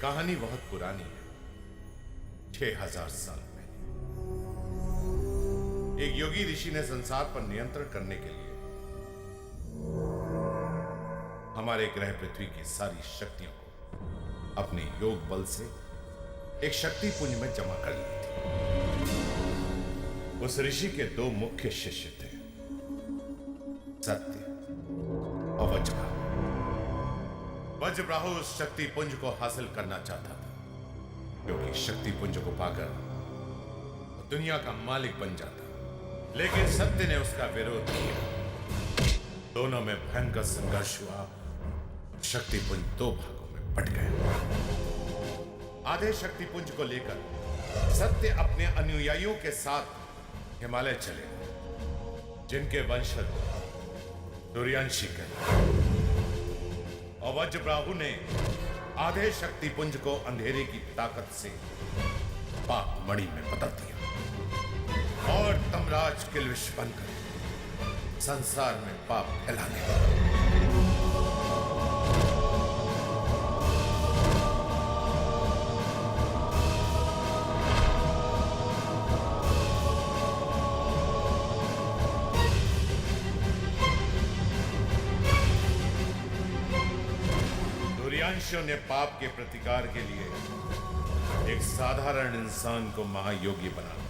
कहानी बहुत पुरानी है। 6000 साल पहले एक योगी ऋषि ने संसार पर नियंत्रण करने के लिए हमारे ग्रह पृथ्वी की सारी शक्तियों को अपने योग बल से एक शक्ति पुंज में जमा कर ली थी। उस ऋषि के दो मुख्य शिष्य थे, सत्य और वज्रबाहु। वज्रबाहु उस शक्ति पुंज को हासिल करना चाहता था, क्योंकि शक्ति पुंज को पाकर वो दुनिया का मालिक बन जाता। लेकिन सत्य ने उसका विरोध किया। दोनों में भयंकर संघर्ष हुआ। शक्ति पुंज दो भागों में बट गया। आधे शक्ति पुंज को लेकर सत्य अपने अनुयायियों के साथ हिमालय चले गए, जिनके वंशज सूर्यवंशी कहलाते। और वज्रबाहु ने आधे शक्ति पुंज को अंधेरे की ताकत से पाप मणि में बदल दिया और तमराज किल्विश बनकर संसार में पाप फैलाने लगा। सूर्यवंशियों ने पाप के प्रतिकार के लिए एक साधारण इंसान को महायोगी बना दिया।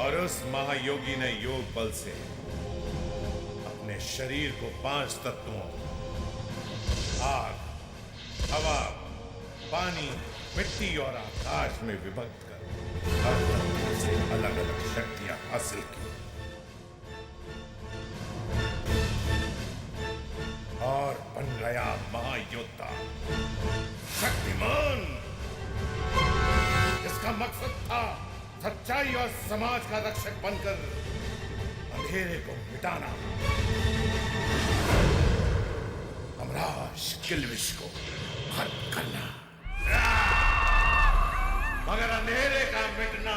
और उस महायोगी ने योग बल से अपने शरीर को 5 तत्वों आग, हवा, पानी, मिट्टी और आकाश में विभक्त कर हर तत्व से अलग अलग शक्तियां हासिल की और बन गया महायोद्धा, शक्तिमान, जिसका मकसद था सच्चाई और समाज का रक्षक बनकर अंधेरे को मिटाना, तमराज किल्विश को खत्म करना। मगर अंधेरे का मिटना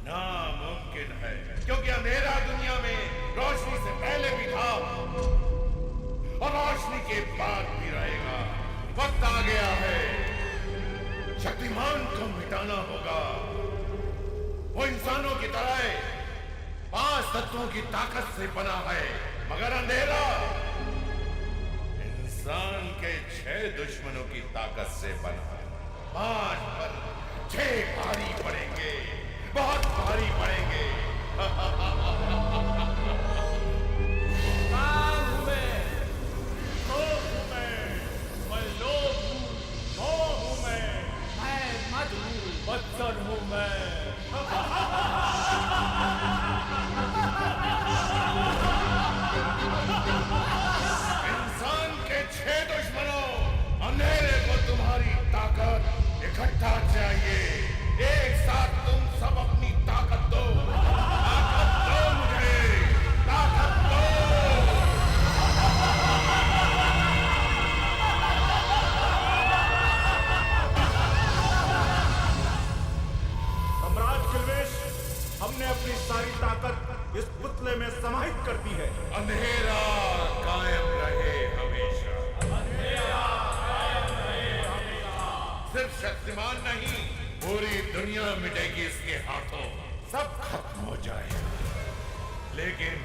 नामुमकिन है, क्योंकि अंधेरा दुनिया में रोशनी से पहले भी था और रोशनी के बाद भी रहेगा। वक्त आ गया है, शक्तिमान को मिटाना होगा। वो इंसानों की तरह 5 तत्वों की ताकत से बना है, मगर अंधेरा इंसान के 6 दुश्मनों की ताकत से बना है। 5 पर 6 भारी पड़ेंगे, बहुत भारी पड़ेंगे। काल हूं मैं, क्रोध हूं मैं लोभ हूं, मोह हूं मैं मद हूं, बदतर हूं मैं। इंसान के 6 दुश्मनों, अंधेरे को तुम्हारी ताकत इकट्ठा चाहिए। एक साथ तुम सब अपनी ताकत दो। ताकत दो मुझे, ताकत दो। सम्राट किल्विश, हमने अपनी सारी ताकत इस पुतले में समाहित कर दी है। अंधेरा कायम रहे हमेशा। अंधेरा कायम रहे हमेशा। सिर्फ शक्तिमान नहीं, पूरी दुनिया मिटेगी इसके हाथों, सब खत्म हो जाएगा। लेकिन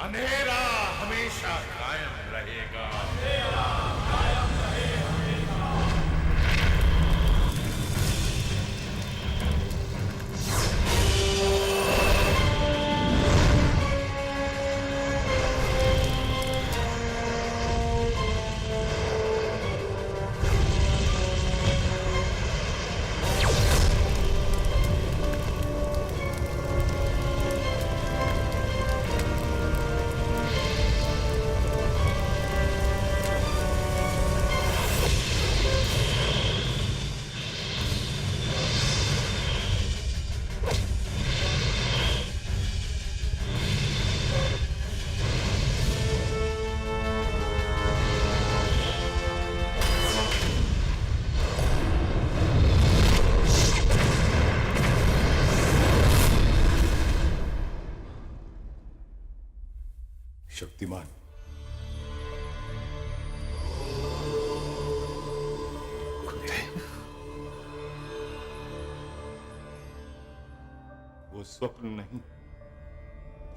अंधेरा हमेशा कायम रहेगा। अंधेरा कायम रहे हमेशा। वो स्वप्न नहीं,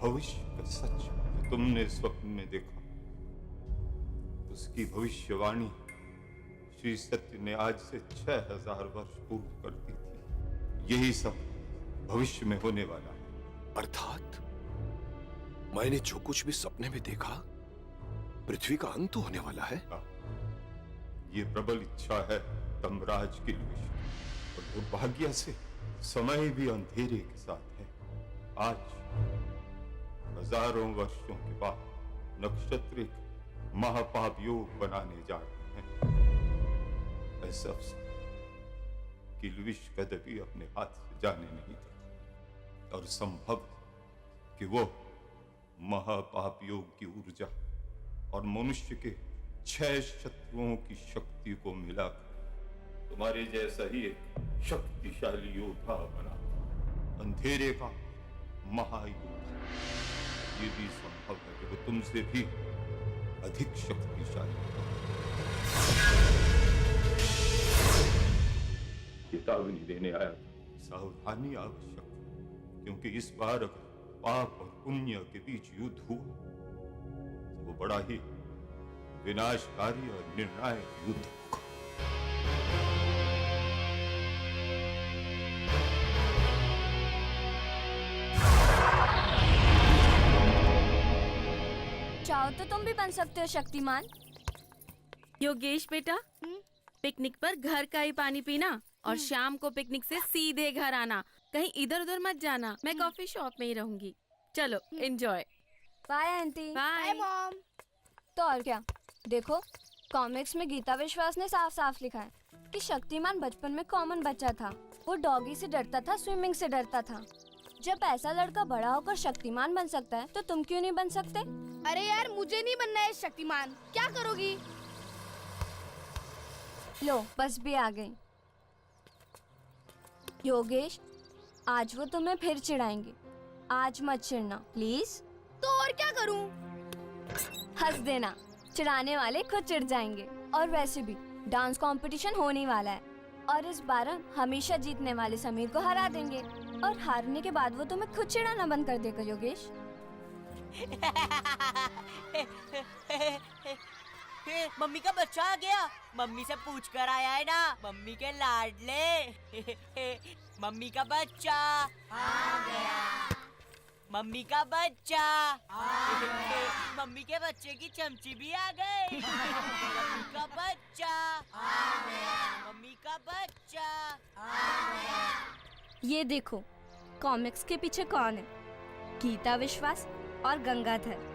भविष्य का सच जो तुमने स्वप्न में देखा, उसकी भविष्यवाणी श्री सत्य ने आज से 6000 वर्ष पूर्व कर दी थी। यही सब भविष्य में होने वाला है। अर्थात मैंने जो कुछ भी सपने में देखा, पृथ्वी का अंत होने वाला है। ये प्रबल इच्छा है तमराज की विष, और दुर्भाग्य से समय भी अंधेरे के साथ है। आज हजारों वर्षों के बाद नक्षत्र एक महापाप योग बनाने जा रहे हैं। ऐसा किल्विश कदपि अपने हाथ से जाने नहीं देता, और संभव कि वो महापाप योग की ऊर्जा और मनुष्य के 6 शत्रुओं की शक्ति को मिलाकर तुम्हारे जैसा ही एक शक्तिशाली योद्धा बना, अंधेरे का महायोद्धा। ये भी संभव है कि वो तुमसे भी अधिक शक्तिशाली हो। चेतावनी देने आया था। सावधानी आवश्यक, क्योंकि इस बार अगर पाप और पुण्य के बीच युद्ध हुआ तो वो बड़ा ही विनाशकारी और निर्णायक युद्ध होगा। चाहो तो तुम भी बन सकते हो शक्तिमान। योगेश बेटा, पिकनिक पर घर का ही पानी पीना और शाम को पिकनिक से सीधे घर आना, कहीं इधर उधर मत जाना। मैं कॉफी शॉप में ही रहूंगी। चलो enjoy. Bye aunty. Bye mom. तो और क्या, देखो कॉमिक्स में गीता विश्वास ने साफ साफ लिखा है कि शक्तिमान बचपन में कॉमन बच्चा था। वो डॉगी से डरता था, स्विमिंग से डरता था। जब ऐसा लड़का बड़ा होकर शक्तिमान बन सकता है तो तुम क्यों नहीं बन सकते? अरे यार, मुझे नहीं बनना है शक्तिमान। क्या करोगी? लो बस भी आ गई। योगेश, आज वो तुम्हें फिर चिढ़ाएंगे। आज मत चिढ़ना प्लीज। तो और क्या करूं? हंस देना, चिढ़ाने वाले खुद चिढ़ जाएंगे। और वैसे भी डांस कंपटीशन होने वाला है और इस बार हम हमेशा जीतने वाले समीर को हरा देंगे, और हारने के बाद वो तुम्हें खुद चिढ़ाना बंद कर देगा। योगेश मम्मी का बच्चा आ गया। मम्मी से पूछ कर आया है ना, मम्मी के लाडले। मम्मी का बच्चा आ गया। मम्मी का बच्चा आ गया। मम्मी के बच्चे की चमची भी आ गई। मम्मी का बच्चा आ गया। मम्मी का बच्चा आ गया। ये देखो कॉमिक्स के पीछे कौन है? गीता विश्वास और गंगाधर।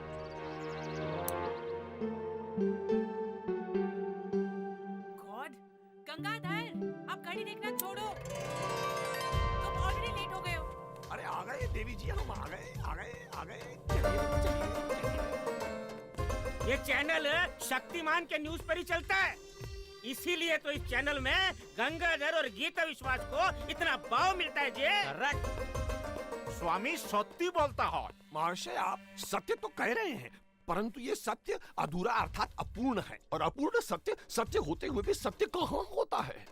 गंगाधर, अब घड़ी देखना छोड़ो, तुम ऑलरेडी लेट हो गए हो। अरे आ गए देवी जी, हम आ गए। ये चैनल शक्तिमान के न्यूज पर ही चलता है, इसीलिए तो इस चैनल में गंगाधर और गीता विश्वास को इतना भाव मिलता है जी। करेक्ट। स्वामी सत्य बोलता है। महाशय, आप सत्य तो कह रहे हैं, परंतु ये सत्य अधूरा अर्थात अपूर्ण है, और अपूर्ण सत्य सत्य होते हुए भी सत्य कहाँ होता है?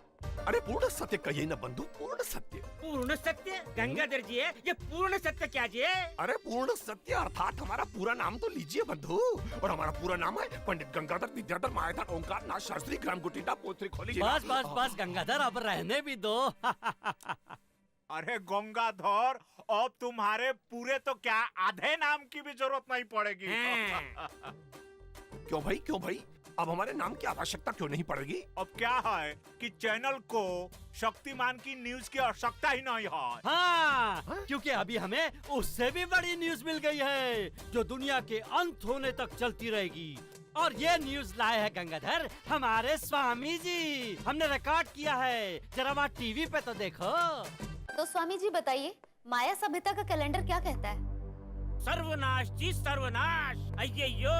अरे पूर्ण सत्य कहिए न बंधु, पूर्ण सत्य। पूर्ण सत्य गंगाधर जी है, ये पूर्ण सत्य क्या जी है? अरे पूर्ण सत्य अर्थात हमारा पूरा नाम तो लीजिए बंधु। और हमारा पूरा नाम है पंडित गंगाधर विद्याधर मायाधर ओंकार नाथ शास्त्री ग्राम गुटिटा पोत्री खोली। बस बस बस गंगाधर, अब रहने भी दो। अरे गंगाधर, अब तुम्हारे पूरे तो क्या आधे नाम की भी जरूरत नहीं पड़ेगी। क्यों भाई अब हमारे नाम की आवश्यकता क्यों नहीं पड़ेगी? अब क्या है कि चैनल को शक्तिमान की न्यूज की आवश्यकता ही नहीं है। हाँ, क्योंकि अभी हमें उससे भी बड़ी न्यूज मिल गई है, जो दुनिया के अंत होने तक चलती रहेगी। और ये न्यूज लाए हैं गंगाधर हमारे स्वामी जी। हमने रिकॉर्ड किया है, जरा वहाँ टीवी पे तो देखो। तो स्वामी जी बताइए, माया सभ्यता का कैलेंडर क्या कहता है? सर्वनाश जी सर्वनाश। अय्यो,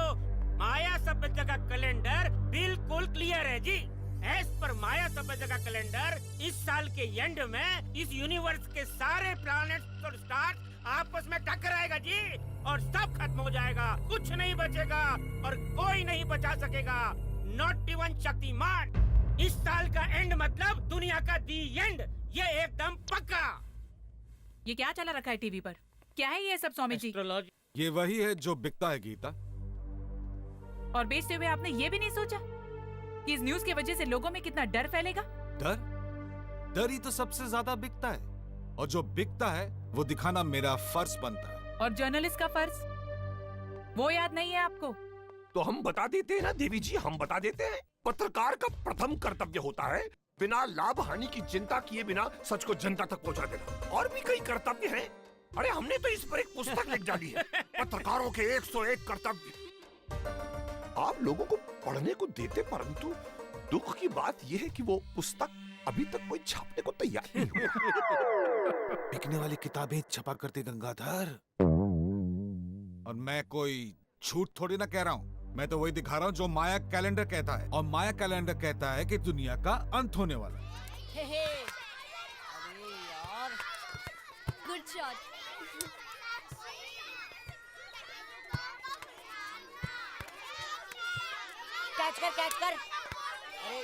माया सभ्यता का कैलेंडर बिल्कुल क्लियर है जी। एज पर माया सभ्यता का कैलेंडर इस साल के एंड में इस यूनिवर्स के सारे प्लैनेट्स और स्टार्स आपस में टकराएगा जी, और सब खत्म हो जाएगा, कुछ नहीं बचेगा और कोई नहीं बचा सकेगा, नॉट इवन शक्तिमान। इस साल का एंड मतलब दुनिया का दी एंड, ये एकदम पक्का। ये क्या चला रखा है टीवी पर? क्या है ये सब स्वामी जी? एस्ट्रोलॉजी। ये वही है जो बिकता है गीता। और बेचते हुए आपने ये भी नहीं सोचा कि इस न्यूज की वजह से लोगों में कितना डर फैलेगा? डर ही तो सबसे ज्यादा बिकता है, और जो बिकता है वो दिखाना मेरा फर्ज बनता है। और जर्नलिस्ट का फर्ज वो याद नहीं है आपको? तो हम बता देते हैं ना देवी जी, हम बता देते हैं। पत्रकार का प्रथम कर्तव्य होता है बिना लाभ हानि की चिंता किए बिना सच को जनता तक पहुंचा देना। और भी कई कर्तव्य हैं। अरे हमने तो इस पर एक पुस्तक लिख डाली है, पत्रकारों के 101 कर्तव्य। आप लोगों को पढ़ने को देते, परंतु दुख की बात यह है कि वो पुस्तक अभी तक कोई छापने को तैयार नहीं हुआ। बिकने वाली किताबें छपा करते गंगाधर, और मैं कोई झूठ थोड़ी ना कह रहा हूँ। मैं तो वही दिखा रहा हूँ जो माया कैलेंडर कहता है, और माया कैलेंडर कहता है कि दुनिया का अंत होने वाला है। अरे यार, गुड शॉट। कैच कर कैच कर। अरे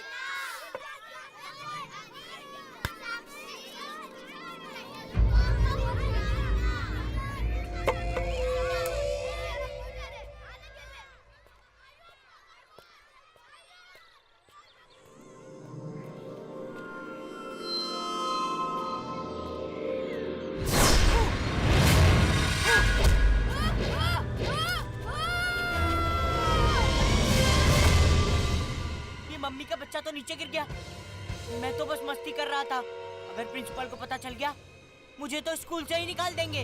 मम्मी का बच्चा तो नीचे गिर गया। मैं तो बस मस्ती कर रहा था। अगर प्रिंसिपल को पता चल गया मुझे तो स्कूल से ही निकाल देंगे।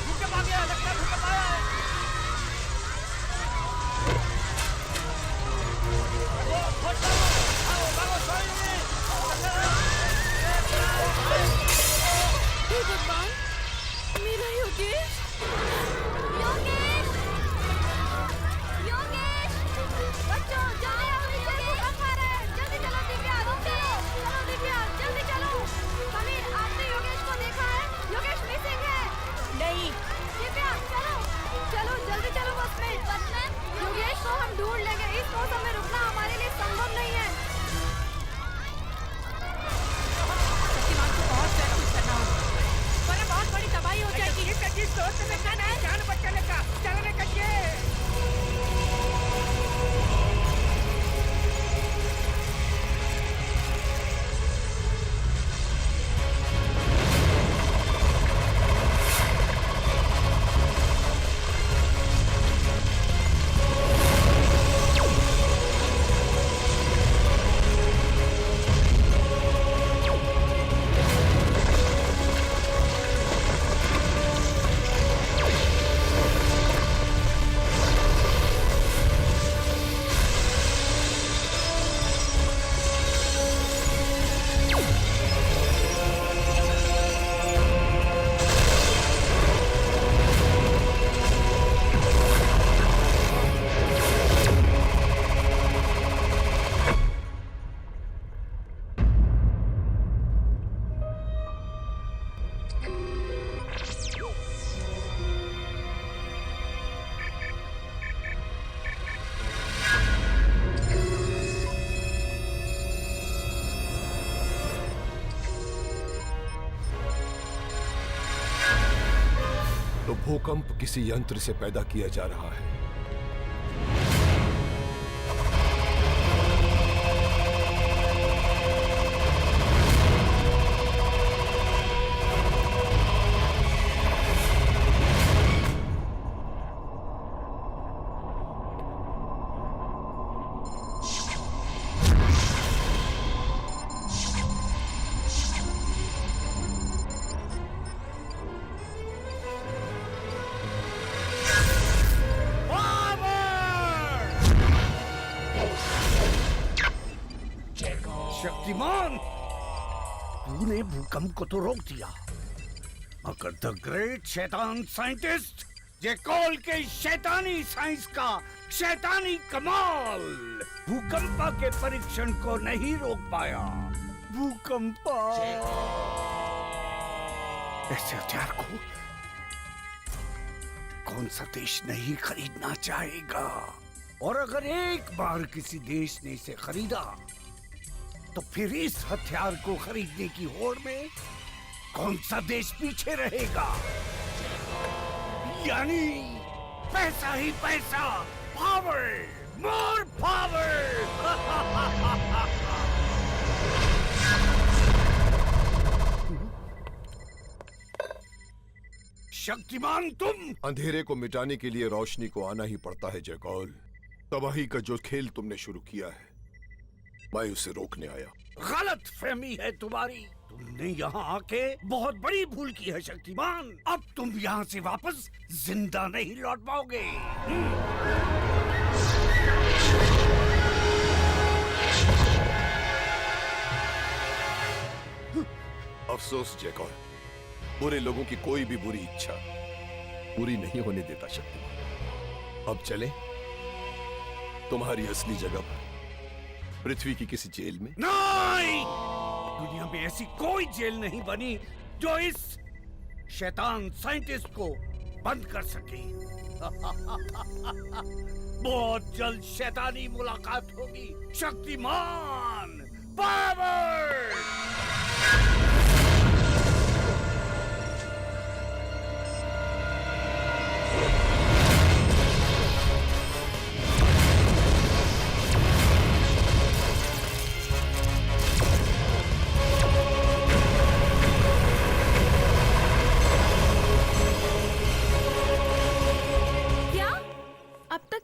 भूकंप आ गया, लगता है भूकंप आया है। हे भगवान, मेरा योगेश! योगेश! योगेश! बच्चों जाओ, नीचे भूकंप आ रहा है। जल्दी चलो दिव्या, चलो दिव्या, जल्दी चलो। समीर, आपने योगेश को देखा है? योगेश मिसिंग है। नहीं। दिव्या चलो, चलो जल्दी चलो बस में। योगेश को हम ढूंढ लेंगे। इस मौसम में रुकना हमारे लिए संभव नहीं है। शक्तिमान को बहुत ज्यादा कुछ करना होगा, वरना बहुत बड़ी तबाही हो जाएगी। जान बचाने का चलने का तो भूकंप किसी यंत्र से पैदा किया जा रहा है। शक्तिमान, तूने भूकंप को तो रोक दिया, मगर द ग्रेट शैतान साइंटिस्ट जेकॉल के शैतानी साइंस का शैतानी कमाल भूकंपा के परीक्षण को नहीं रोक पाया। भूकंपा इस हथियार को कौन सा देश नहीं खरीदना चाहेगा? और अगर एक बार किसी देश ने इसे खरीदा तो फिर इस हथियार को खरीदने की होड़ में कौन सा देश पीछे रहेगा? यानी पैसा ही पैसा, पावर, मोर पावर। शक्तिमान तुम! अंधेरे को मिटाने के लिए रोशनी को आना ही पड़ता है जयकौल। तबाही का जो खेल तुमने शुरू किया है, मैं उसे रोकने आया। गलत फहमी है तुम्हारी। तुमने यहाँ आके बहुत बड़ी भूल की है शक्तिमान। अब तुम यहाँ से वापस जिंदा नहीं लौट पाओगे। अफसोस जयकौल, बुरे लोगों की कोई भी बुरी इच्छा पूरी नहीं होने देता शक्तिमान। अब चले तुम्हारी असली जगह पर, पृथ्वी की किसी जेल में। नहीं! दुनिया में ऐसी कोई जेल नहीं बनी जो इस शैतान साइंटिस्ट को बंद कर सके। बहुत जल्द शैतानी मुलाकात होगी। शक्तिमान पावर!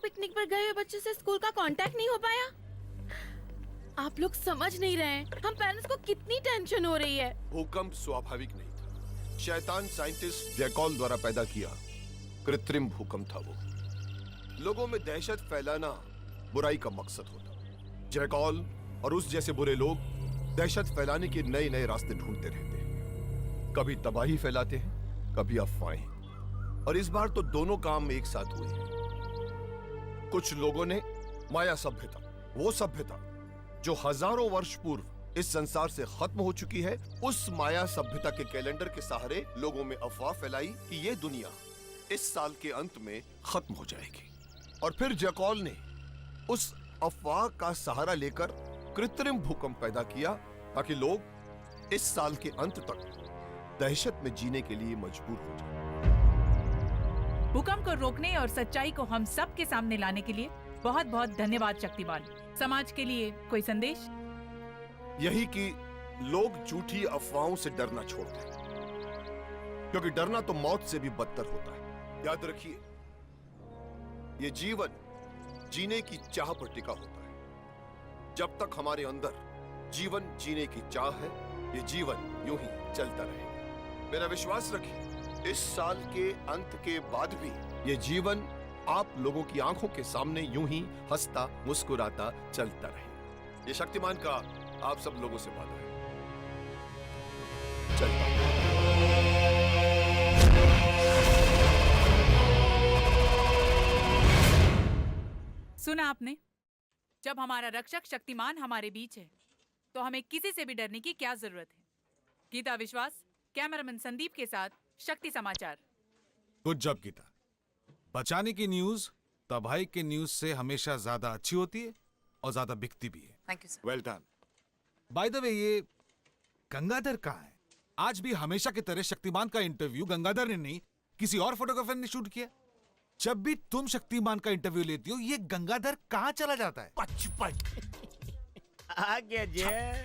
पिकनिक पर गए हुए बच्चे से स्कूल का कांटेक्ट नहीं हो पाया। आप लोग समझ नहीं रहे हैं, हम पेरेंट्स को कितनी टेंशन हो रही है। भूकंप स्वाभाविक नहीं था, शैतान साइंटिस्ट जयकौल द्वारा पैदा किया कृत्रिम भूकंप था वो। लोगों में दहशत फैलाना बुराई का मकसद होता। जयकौल और उस जैसे बुरे लोग दहशत फैलाने के नए नए रास्ते ढूंढते रहते हैं। कभी तबाही फैलाते हैं, कभी अफवाहें, और इस बार तो दोनों काम एक साथ हुए हैं। कुछ लोगों ने माया सभ्यता, वो सभ्यता जो हजारों वर्ष पूर्व इस संसार से खत्म हो चुकी है, उस माया सभ्यता के कैलेंडर के सहारे लोगों में अफवाह फैलाई कि ये दुनिया इस साल के अंत में खत्म हो जाएगी। और फिर जयकौल ने उस अफवाह का सहारा लेकर कृत्रिम भूकंप पैदा किया ताकि लोग इस साल के अंत तक दहशत में जीने के लिए मजबूर हो जाएं। भूकंप को रोकने और सच्चाई को हम सब के सामने लाने के लिए बहुत बहुत धन्यवाद शक्तिमान। समाज के लिए कोई संदेश? यही कि लोग झूठी अफवाहों से डरना छोड़ दें, क्योंकि डरना तो मौत से भी बदतर होता है। याद रखिए, ये जीवन जीने की चाह पर टिका होता है। जब तक हमारे अंदर जीवन जीने की चाह है, ये जीवन यूं ही चलता रहेगा। मेरा विश्वास रखिए, इस साल के अंत के बाद भी ये जीवन आप लोगों की आंखों के सामने यूं ही हंसता मुस्कुराता चलता रहे। ये शक्तिमान का आप सब लोगों से वादा है। चलता सुना आपने? जब हमारा रक्षक शक्तिमान हमारे बीच है तो हमें किसी से भी डरने की क्या जरूरत है। गीता विश्वास, कैमरामैन संदीप के साथ शक्ति समाचार। Good job Geeta. बचाने की न्यूज तबाही के न्यूज से हमेशा ज्यादा अच्छी होती है और ज्यादा बिकती भी है। Thank you sir. Well done. By the way, ये गंगाधर कहाँ है? आज भी हमेशा की तरह शक्तिमान का इंटरव्यू गंगाधर ने नहीं, किसी और फोटोग्राफर ने शूट किया। जब भी तुम शक्तिमान का इंटरव्यू लेती हो, ये गंगाधर कहाँ चला जाता है? 55 आ गया जय।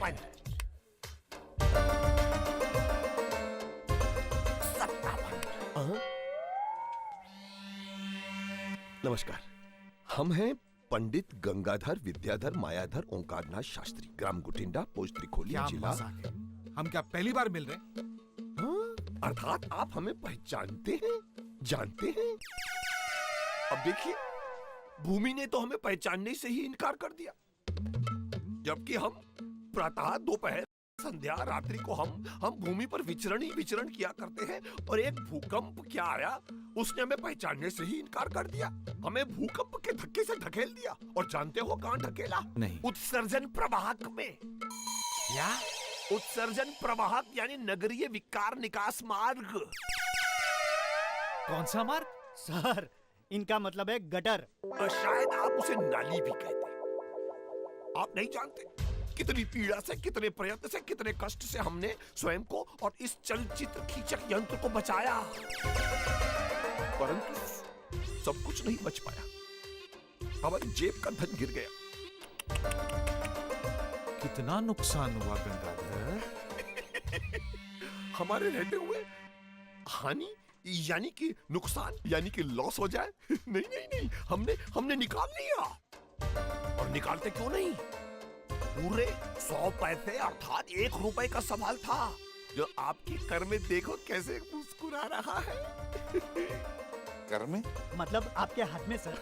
नमस्कार, हम हैं पंडित गंगाधर विद्याधर मायाधर ओंकारनाथ शास्त्री, ग्राम गुटिंडा, पोस्ट त्रिखोली, क्या जिला। मजाक है? हम क्या पहली बार मिल रहे हैं? हाँ, अर्थात आप हमें पहचानते हैं, जानते हैं। अब देखिए, भूमि ने तो हमें पहचानने से ही इनकार कर दिया, जबकि हम प्रातः, दोपहर, संध्या, रात्रि को हम भूमि पर विचरण ही विचरण किया करते हैं, और एक भूकंप क्या आया, उसने हमें पहचानने से ही इनकार कर दिया। हमें भूकंप के धक्के से ढकेल दिया, और जानते हो कहां ढकेला? नहीं। उत्सर्जन प्रवाहक में। क्या? उत्सर्जन प्रवाहक यानी नगरीय विकार निकास मार्ग। कौन सा मार्ग? सर, इनका मतलब है गटर। शायद आप उसे नाली भी कहते। आप नहीं जानते कितनी पीड़ा से, कितने प्रयत्न से, कितने कष्ट से हमने स्वयं को और इस चलचित्र खींचक यंत्र को बचाया, परंतु सब कुछ नहीं बच पाया। हमारी जेब का धन गिर गया। कितना नुकसान हुआ गंगाधर? हमारे रहते हुए हानि यानी कि नुकसान, यानी कि लॉस हो जाए? नहीं नहीं नहीं, हमने निकाल लिया। और निकालते क्यों नहीं? पूरे 100 पैसे अर्थात 1 रुपए का सवाल था, जो आपकी कर में देखो कैसे मुस्कुरा रहा है। कर में? मतलब आपके हाथ में सर।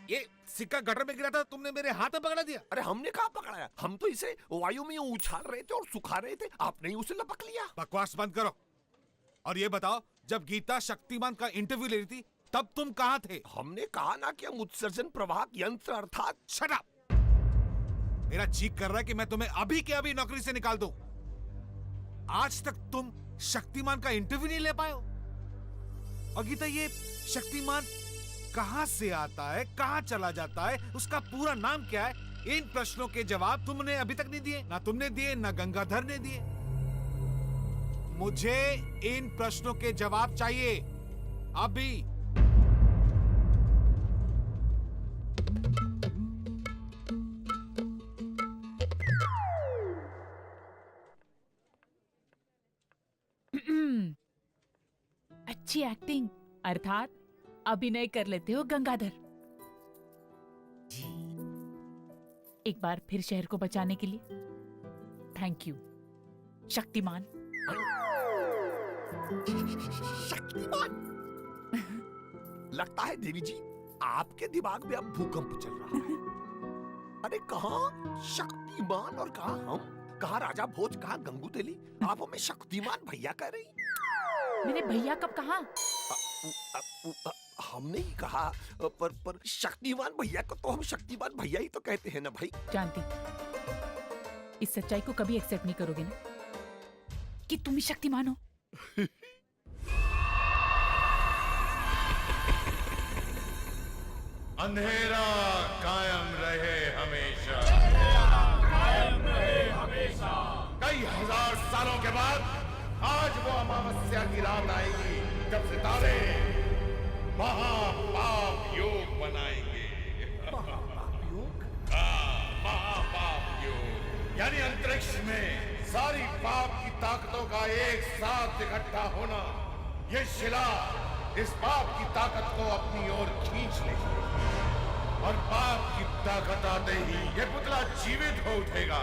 ये सिक्का गटर में गिरा था, तुमने मेरे हाथ में पकड़ा दिया। अरे हमने कहाँ पकड़ाया, हम तो इसे वायु में उछाल रहे थे और सुखा रहे थे, आपने ही उसे लपक लिया। बकवास बंद करो और ये बताओ, जब गीता शक्तिमान का इंटरव्यू ले रही थी तब तुम कहाँ थे? हमने कहा ना कि हम उत्सर्जन प्रवाहक यंत्र अर्थात। Shut up! मेरा जी कर रहा है कि मैं तुम्हें अभी के अभी नौकरी से निकाल दूं। आज तक तुम शक्तिमान का इंटरव्यू नहीं ले पाए हो। और गीता, ये शक्तिमान कहां से आता है, कहां चला जाता है, उसका पूरा नाम क्या है? इन प्रश्नों के जवाब तुमने अभी तक नहीं दिए। ना तुमने दिए, ना गंगाधर ने दिए। मुझे इन प्रश्नों के जवाब चाहिए अभी। अच्छी एक्टिंग अर्थात अभिनय कर लेते हो गंगाधर। एक बार फिर शहर को बचाने के लिए थैंक यू शक्तिमान। शक्तिमान? लगता है देवी जी आपके दिमाग में अब भूकंप चल रहा है। अरे कहाँ शक्तिमान और कहाँ हम, कहाँ राजा भोज, कहाँ गंगू तेली, आप हमें शक्तिमान भैया कह रही। मैंने भैया कब कहा? हमने ही कहा, पर शक्तिमान भैया को तो हम शक्तिमान भैया ही तो कहते हैं ना भाई। जानती, इस सच्चाई को कभी एक्सेप्ट नहीं करोगे ना कि तुम ही शक्तिमान हो। अंधेरा कायम रहे हमेशा। कई हजार सालों के बाद आज वो अमावस्या की रात आएगी जब सितारे महापाप योग बनाएंगे। महापाप योग यानी अंतरिक्ष में सारी पाप की ताकतों का एक साथ इकट्ठा होना। ये शिला इस पाप की ताकत को अपनी ओर खींच लेगी और पाप की ताकत आते ही ये पुतला जीवित हो उठेगा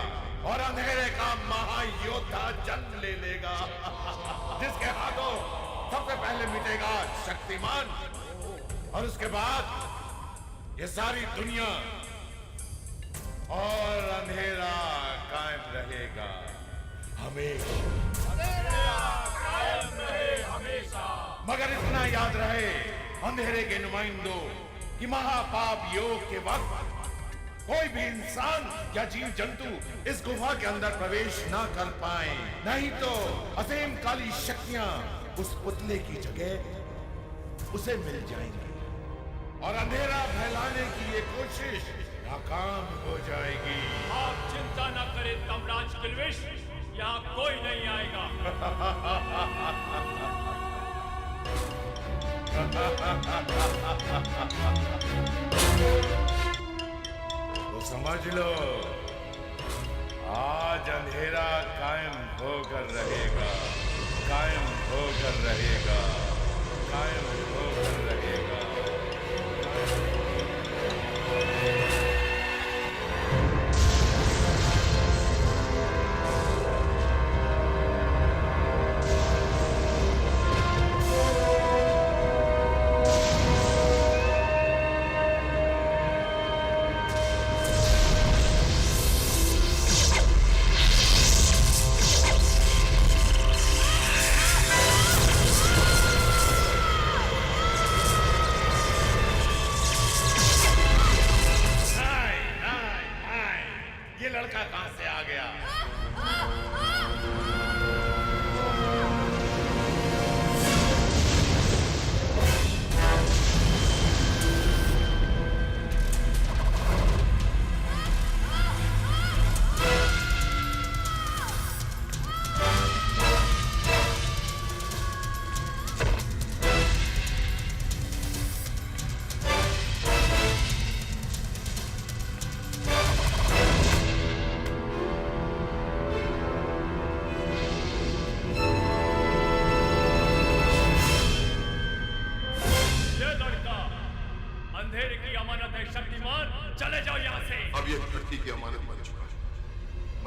और अंधेरे का महायोद्धा जन्म ले लेगा, जिसके हाथों सबसे पहले मिटेगा शक्तिमान और उसके बाद ये सारी दुनिया और अंधेरा कायम रहेगा हमेशा। मगर इतना याद रहे अंधेरे के नुमाइंदों कि महापाप योग के वक्त कोई भी इंसान या जीव जंतु इस गुफा के अंदर प्रवेश ना कर पाए, नहीं तो असीम काली शक्तियां उस पुतले की जगह उसे मिल जाएंगी और अंधेरा फैलाने की ये कोशिश नाकाम हो जाएगी। आप चिंता न करें तमराज किल्विश, यहाँ कोई नहीं आएगा। तो समझ लो, आज अंधेरा कायम होकर रहेगा, कायम होकर रहेगा, कायम होकर रहेगा।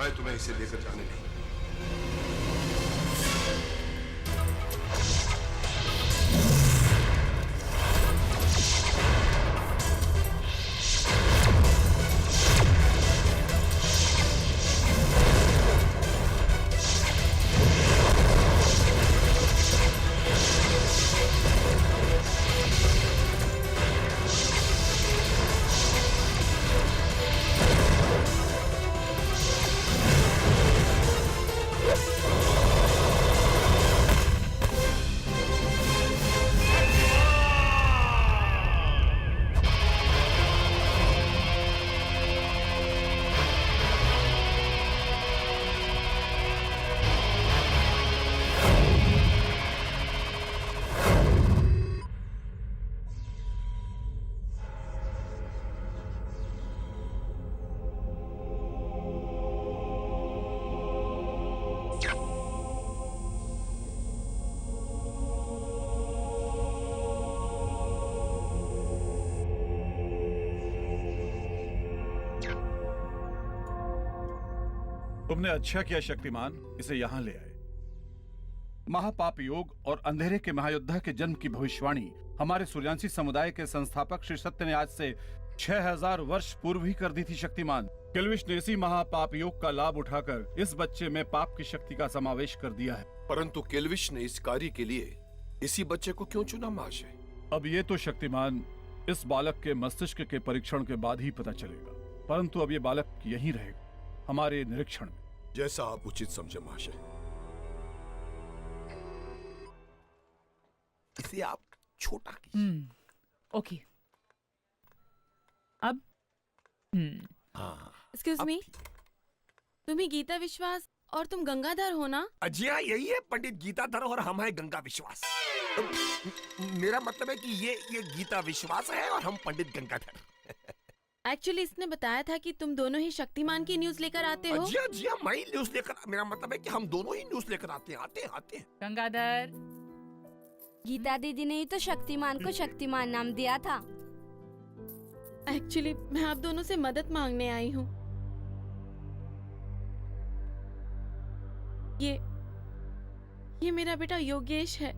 मैं तुम्हें इसे लेकर जाने नहीं। तुमने अच्छा किया शक्तिमान, इसे यहाँ ले आए। महापाप योग और अंधेरे के महायोद्धा के जन्म की भविष्यवाणी हमारे सूर्यांशी समुदाय के संस्थापक श्री सत्य ने आज से 6000 वर्ष पूर्व ही कर दी थी शक्तिमान। किल्विश ने इसी महापाप योग का लाभ उठाकर इस बच्चे में पाप की शक्ति का समावेश कर दिया है। परंतु किल्विश ने इस कार्य के लिए इसी बच्चे को क्यों चुना महाशय? अब ये तो शक्तिमान इस बालक के मस्तिष्क के परीक्षण के बाद ही पता चलेगा, परंतु अब ये बालक यहीं रहेगा हमारे निरीक्षण में। जैसा आप उचित समझे महाशय। इसे आप छोटा कीजिए। ओके। अब एक्सक्यूज मी, तुम ही गीता विश्वास और तुम गंगाधर हो ना? जी हाँ, यही है पंडित गीताधर और हम है गंगा विश्वास। मेरा मतलब है कि ये गीता विश्वास है और हम पंडित गंगाधर। एक्चुअली इसने बताया था कि तुम दोनों ही शक्तिमान की न्यूज लेकर आते हो। जी हाँ, मैं ही न्यूज लेकर, मेरा मतलब है कि हम दोनों ही न्यूज लेकर आते हैं। गंगाधर, गीता दीदी ने ही तो शक्तिमान को शक्तिमान नाम दिया था। एक्चुअली मैं आप दोनों से मदद मांगने आई हूँ। ये मेरा बेटा योगेश है।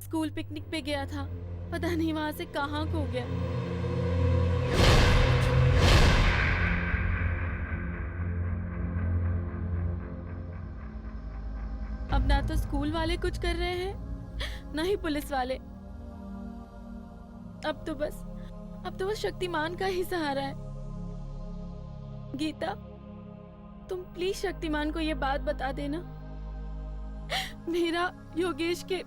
स्कूल पिकनिक पे गया था, पता नहीं वहां से कहाँ खो गया। अब ना तो स्कूल वाले कुछ कर रहे हैं, ना ही पुलिस वाले। अब तो बस शक्तिमान का ही सहारा है। गीता, तुम प्लीज शक्तिमान को ये बात बता देना। मेरा योगेश के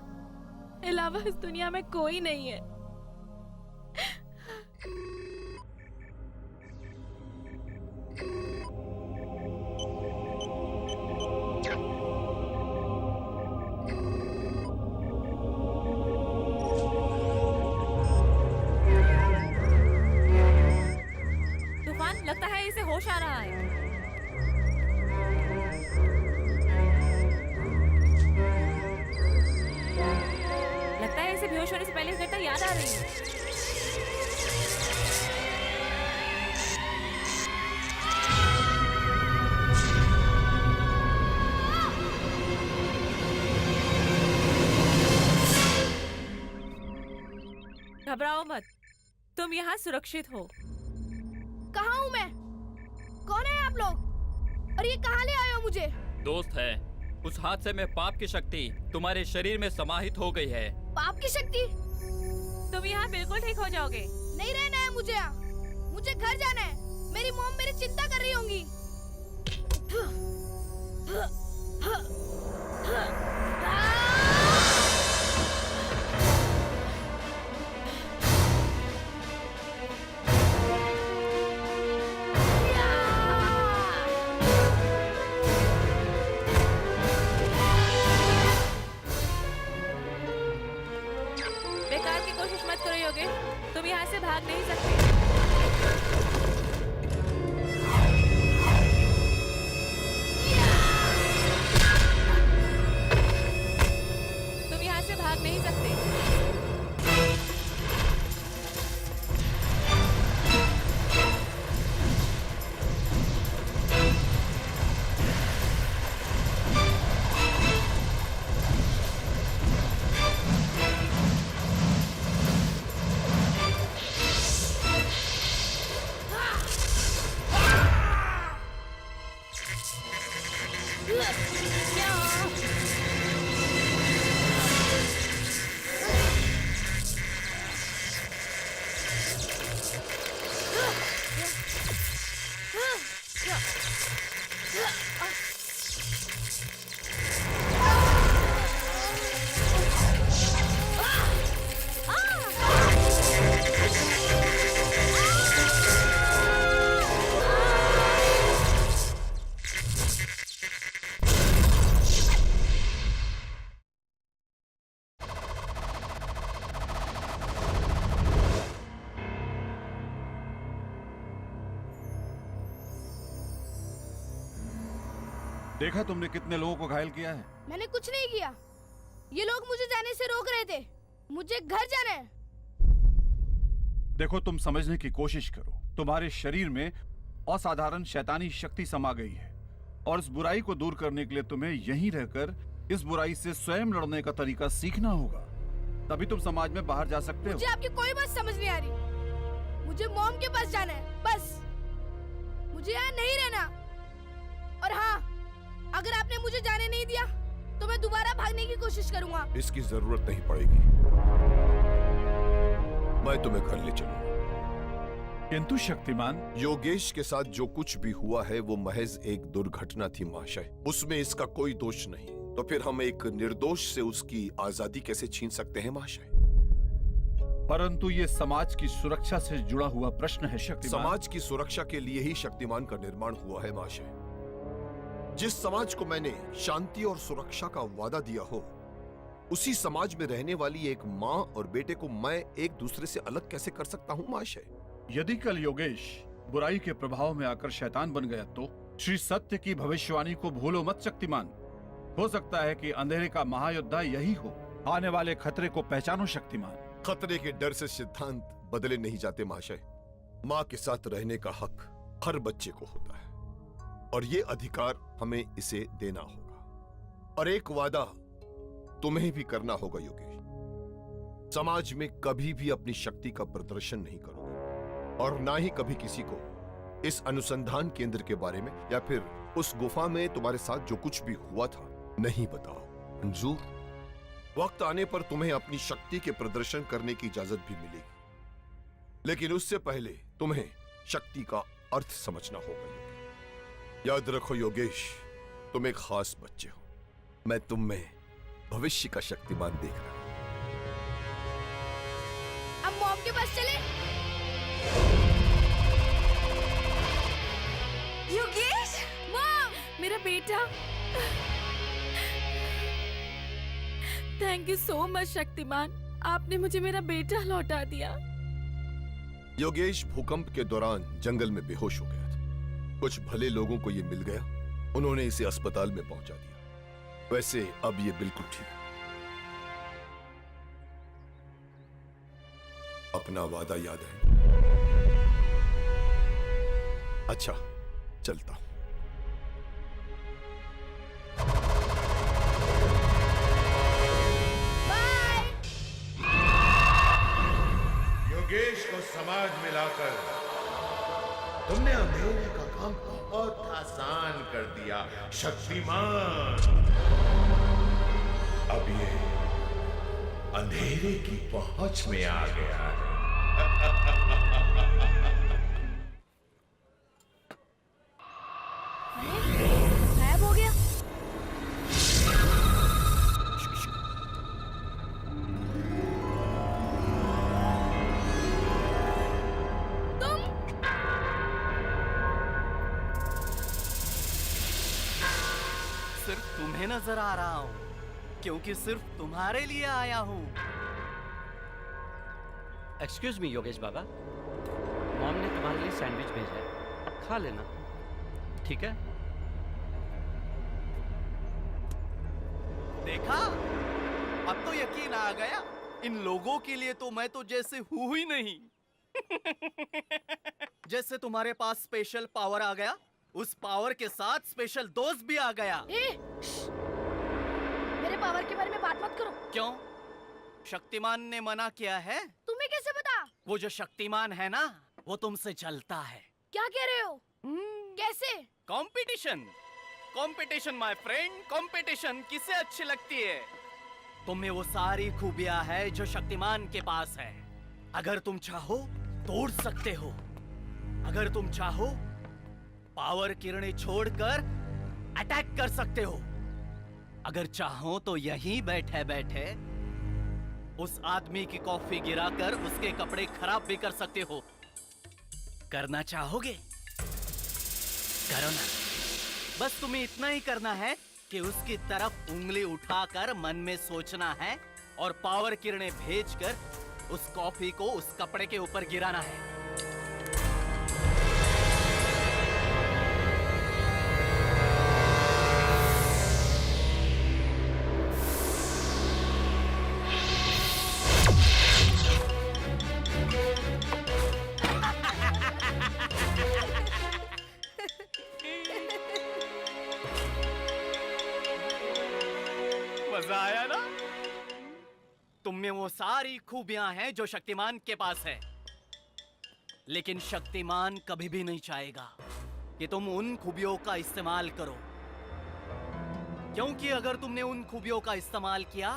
अलावा इस दुनिया में कोई नहीं है। तूफान, लगता है इसे होश आ रहा है। लगता है इसे बेहोश होने से पहले घटना याद आ रही है। घबराओ मत, तुम यहाँ सुरक्षित हो। कहाँ हूँ मैं? कौन है आप लोग? और ये कहाँ ले आए हो मुझे? दोस्त है, उस हादसे में पाप की शक्ति तुम्हारे शरीर में समाहित हो गई है। पाप की शक्ति? तुम यहाँ बिल्कुल ठीक हो जाओगे। नहीं रहना है मुझे यहाँ। मुझे घर जाना है। मेरी मॉम मेरी चिंता कर रही होंगी। बेकार की कोशिश मत करो योगेश, तुम यहाँ से भाग नहीं सकते। देखा तुमने कितने लोगों को घायल किया है? मैंने कुछ नहीं किया। ये लोग मुझे जाने से रोक रहे थे। मुझे घर जाना है। देखो, तुम समझने की कोशिश करो। तुम्हारे शरीर में असाधारण शैतानी शक्ति समा गई है और इस बुराई को दूर करने के लिए तुम्हें यहीं रहकर इस बुराई से स्वयं लड़ने का तरीका सीखना होगा। तभी तुम समाज में बाहर जा सकते हो। मुझे आपकी कोई बात समझ नहीं आ रही। मुझे मॉम के पास जाना है, बस। मुझे यहाँ नहीं रहना। और हाँ, अगर आपने मुझे जाने नहीं दिया तो मैं दोबारा भागने की कोशिश करूंगा। इसकी जरूरत नहीं पड़ेगी। मैं तुम्हें घर ले चलूंगा। किंतु शक्तिमान, योगेश के साथ जो कुछ भी हुआ है वो महज एक दुर्घटना थी महाशय। उसमें इसका कोई दोष नहीं। तो फिर हम एक निर्दोष से उसकी आजादी कैसे छीन सकते हैं महाशय? परंतु ये समाज की सुरक्षा से जुड़ा हुआ प्रश्न है शक्तिमान। समाज की सुरक्षा के लिए ही शक्तिमान का निर्माण हुआ है महाशय। जिस समाज को मैंने शांति और सुरक्षा का वादा दिया हो, उसी समाज में रहने वाली एक माँ और बेटे को मैं एक दूसरे से अलग कैसे कर सकता हूँ महाशय? यदि कल योगेश बुराई के प्रभाव में आकर शैतान बन गया तो श्री सत्य की भविष्यवाणी को भूलो मत शक्तिमान। हो सकता है कि अंधेरे का महायोद्धा यही हो। आने वाले खतरे को पहचानो शक्तिमान। खतरे के डर से सिद्धांत बदले नहीं जाते महाशय। माँ के साथ रहने का हक हर बच्चे को होता है और ये अधिकार हमें इसे देना होगा। और एक वादा तुम्हें भी करना होगा योगेश। समाज में कभी भी अपनी शक्ति का प्रदर्शन नहीं करोगे और ना ही कभी किसी को इस अनुसंधान केंद्र के बारे में या फिर उस गुफा में तुम्हारे साथ जो कुछ भी हुआ था नहीं बताओ। मंजूर? वक्त आने पर तुम्हें अपनी शक्ति के प्रदर्शन करने की इजाजत भी मिलेगी, लेकिन उससे पहले तुम्हें शक्ति का अर्थ समझना होगा। याद रखो योगेश, तुम एक खास बच्चे हो। मैं तुम में भविष्य का शक्तिमान देख रहा हूं। अब मॉम के पास चले। योगेश, मॉम, मेरा बेटा। Thank you so much Shaktimaan, आपने मुझे मेरा बेटा लौटा दिया। योगेश भूकंप के दौरान जंगल में बेहोश हो गया था। कुछ भले लोगों को ये मिल गया, उन्होंने इसे अस्पताल में पहुंचा दिया। वैसे अब ये बिल्कुल ठीक है। अपना वादा याद है? अच्छा, चलता हूं। योगेश को समाज में लाकर तुमने अंधेरे का काम बहुत आसान कर दिया शक्तिमान। अब ये अंधेरे की पहुंच में आ गया है। गायब हो गया। सिर्फ तुम्हें नजर आ रहा हूँ क्योंकि सिर्फ तुम्हारे लिए आया हूँ। एक्सक्यूज मी योगेश बाबा, मॉम ने तुम्हारे लिए सैंडविच भेजा है, खा लेना, ठीक है? देखा, अब तो यकीन आ गया। इन लोगों के लिए तो मैं तो जैसे हूँ ही नहीं। जैसे तुम्हारे पास स्पेशल पावर आ गया, उस पावर के साथ स्पेशल दोस्त भी आ गया। मेरे पावर के बारे में बात मत करो। क्यों? शक्तिमान ने मना किया है? तुम्हें कैसे पता? वो जो शक्तिमान है ना, वो तुमसे चलता है। क्या कह रहे हो? कैसे? Competition. Competition my friend, competition किसे अच्छी लगती है? तुम में वो सारी खूबियां है जो शक्तिमान के पास है। अगर तुम चाहो तो उड़ सकते हो, अगर तुम चाहो पावर किरणें छोड़कर अटैक कर सकते हो, अगर चाहो तो यहीं बैठे बैठे उस आदमी की कॉफी गिराकर उसके कपड़े खराब भी कर सकते हो। करना चाहोगे? करो ना। बस तुम्हें इतना ही करना है कि उसकी तरफ उंगली उठाकर मन में सोचना है और पावर किरणें भेजकर उस कॉफी को उस कपड़े के ऊपर गिराना है। मजा आया ना? तुम में वो सारी खूबियां हैं जो शक्तिमान के पास है, लेकिन शक्तिमान कभी भी नहीं चाहेगा कि तुम उन खूबियों का इस्तेमाल करो, क्योंकि अगर तुमने उन खूबियों का इस्तेमाल किया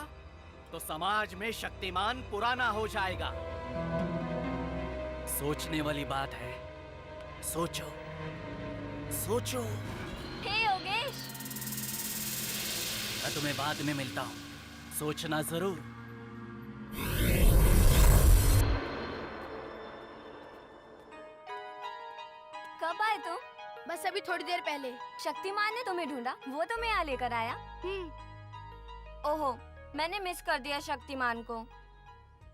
तो समाज में शक्तिमान पुराना हो जाएगा। सोचने वाली बात है, सोचो सोचो। हे योगेश, मैं तुम्हें बाद में मिलता हूँ, सोचना जरूर। कब आए तुम? बस अभी थोड़ी देर पहले। शक्तिमान ने तुम्हें ढूंढा, वो तुम्हें यहाँ लेकर आया? ओहो, मैंने मिस कर दिया शक्तिमान को।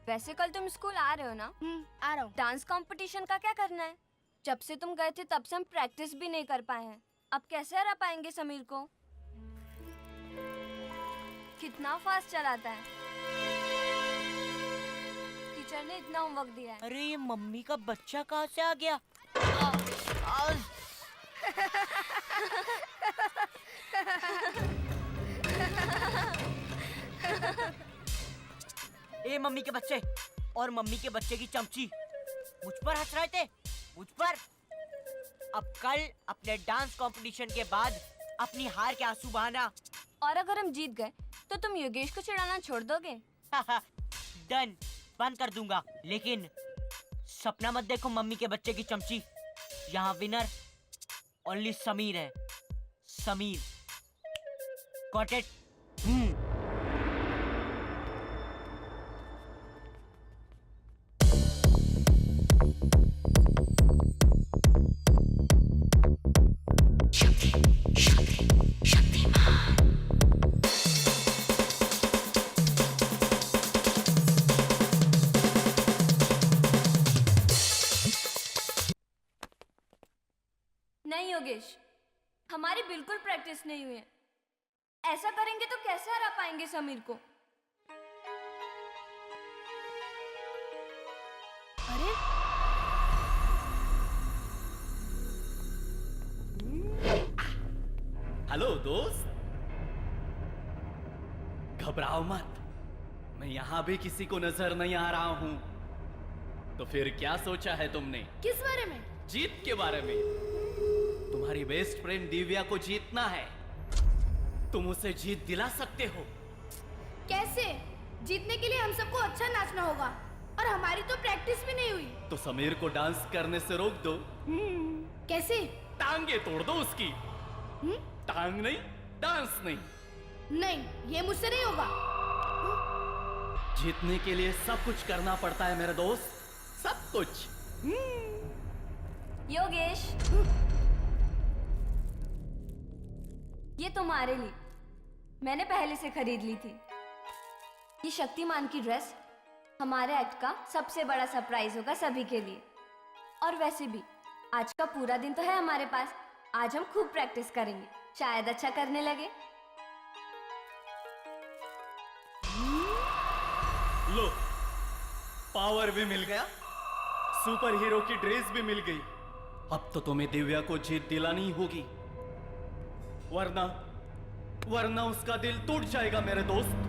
वैसे कल तुम स्कूल आ रहे हो ना? आ रहा हूँ। डांस कंपटीशन का क्या करना है? जब से तुम गए थे तब से हम प्रैक्टिस भी नहीं कर पाए हैं। अब कैसे हरा पाएंगे समीर को? कितना फास्ट चलाता है। टीचर ने इतना होमवर्क दिया है। अरे ये मम्मी का बच्चा कहाँ से आ गया? ए मम्मी के बच्चे और मम्मी के बच्चे की चमची मुझ पर हंस रहे थे, मुझ पर। अब कल अपने डांस कंपटीशन के बाद अपनी हार के आंसू बहाना। और अगर हम जीत गए तो तुम योगेश को चिढ़ाना छोड़ दोगे? डन, बंद कर दूंगा। लेकिन सपना मत देखो मम्मी के बच्चे की चमची। यहाँ विनर ओनली समीर है, समीर। Got it? नहीं योगेश, हमारी बिल्कुल प्रैक्टिस नहीं हुई है। ऐसा करेंगे तो कैसे हरा पाएंगे समीर को? अरे हेलो दोस्त, घबराओ मत, मैं यहाँ भी किसी को नजर नहीं आ रहा हूँ। तो फिर क्या सोचा है तुमने? किस बारे में? जीत के बारे में। तुम्हारी बेस्ट फ्रेंड दिव्या को जीतना है। तुम उसे जीत दिला सकते हो। कैसे? जीतने के लिए हम सबको अच्छा नाचना होगा और हमारी तो प्रैक्टिस भी नहीं हुई। तो समीर को डांस करने से रोक दो। कैसे? टांगे तोड़ दो उसकी। टांग नहीं, डांस नहीं। नहीं, ये मुझसे नहीं होगा। जीतने के लिए सब कुछ करना पड़ता है मेरे दोस्त, सब कुछ। योगेश, ये तुम्हारे लिए मैंने पहले से खरीद ली थी। ये शक्तिमान की ड्रेस हमारे एक्ट का सबसे बड़ा सरप्राइज होगा सभी के लिए। और वैसे भी आज का पूरा दिन तो है हमारे पास। आज हम खूब प्रैक्टिस करेंगे, शायद अच्छा करने लगे। लो, पावर भी मिल गया, सुपर हीरो की ड्रेस भी मिल गई। अब तो तुम्हें दिव्या को जीत दिलानी होगी, वरना उसका दिल टूट जाएगा मेरे दोस्त।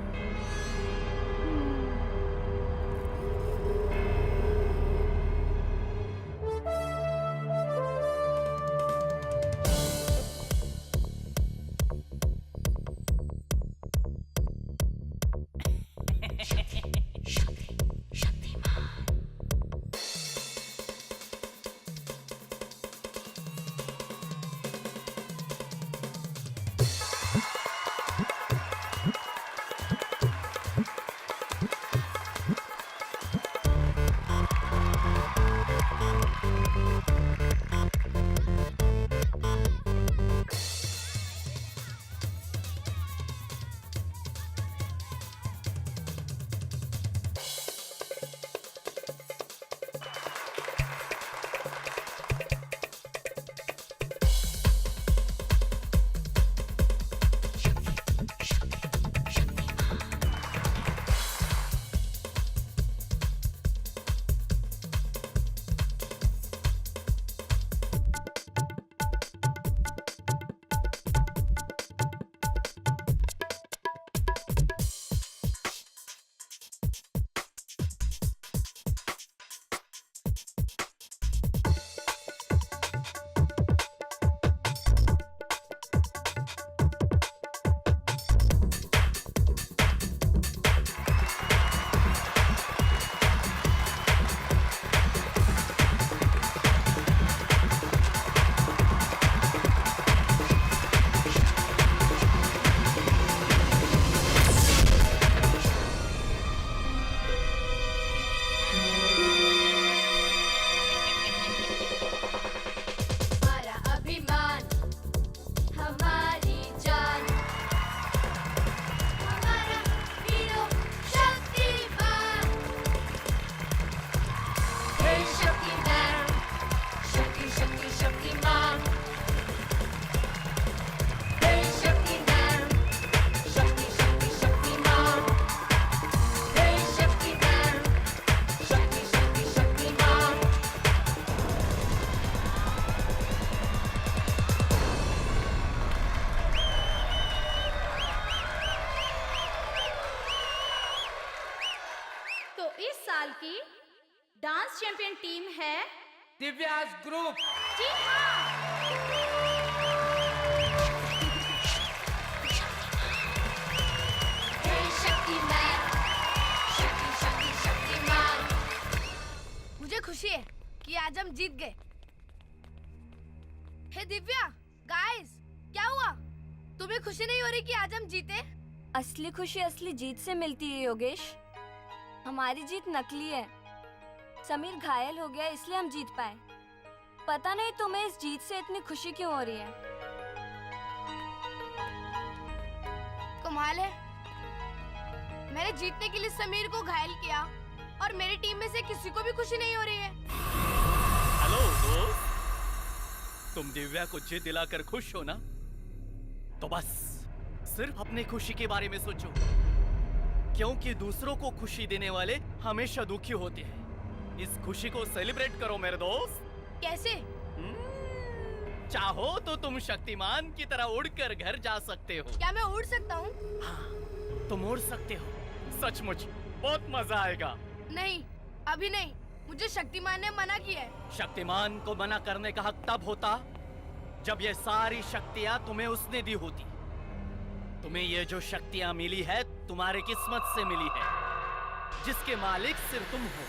साल की डांस चैंपियन टीम है दिव्यास ग्रुप। जी हाँ। मुझे खुशी है कि आज हम जीत गए। हे दिव्या, गाइस, क्या हुआ? तुम्हें खुशी नहीं हो रही कि आज हम जीते? असली खुशी असली जीत से मिलती है योगेश। हमारी जीत नकली है। समीर घायल हो गया इसलिए हम जीत पाए। पता नहीं तुम्हें इस जीत से इतनी खुशी क्यों हो रही है। कमाल है, मैंने जीतने के लिए समीर को घायल किया और मेरी टीम में से किसी को भी खुशी नहीं हो रही है। हेलो दोस्त, तुम दिव्या को जीत दिलाकर खुश हो ना? तो बस सिर्फ अपनी खुशी के बारे में सोचो, क्योंकि दूसरों को खुशी देने वाले हमेशा दुखी होते हैं। इस खुशी को सेलिब्रेट करो मेरे दोस्त। कैसे? चाहो तो तुम शक्तिमान की तरह उड़कर घर जा सकते हो। क्या मैं उड़ सकता हूँ? हाँ, तुम उड़ सकते हो। सचमुच बहुत मजा आएगा। नहीं, अभी नहीं। मुझे शक्तिमान ने मना किया है। शक्तिमान को मना करने का हक तब होता जब ये सारी शक्तियाँ तुम्हें उसने दी होती। तुम्हें ये जो शक्तियाँ मिली है तुम्हारी किस्मत से मिली है, जिसके मालिक सिर्फ तुम हो।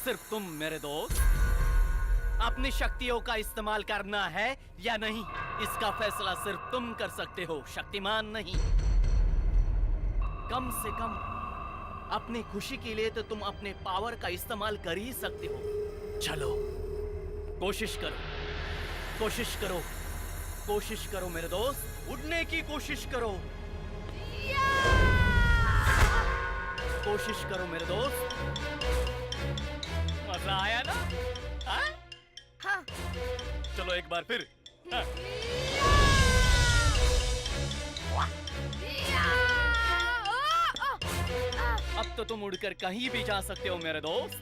सिर्फ तुम मेरे दोस्त। अपनी शक्तियों का इस्तेमाल करना है या नहीं, इसका फैसला सिर्फ तुम कर सकते हो, शक्तिमान नहीं। कम से कम अपनी खुशी के लिए तो तुम अपने पावर का इस्तेमाल कर ही सकते हो। चलो कोशिश करो, कोशिश करो, कोशिश करो मेरे दोस्त, उड़ने की कोशिश करो। कोशिश करो मेरे दोस्त। मजा आया ना? हाँ? हाँ। चलो एक बार फिर। हाँ। अब तो तुम उड़कर कहीं भी जा सकते हो मेरे दोस्त।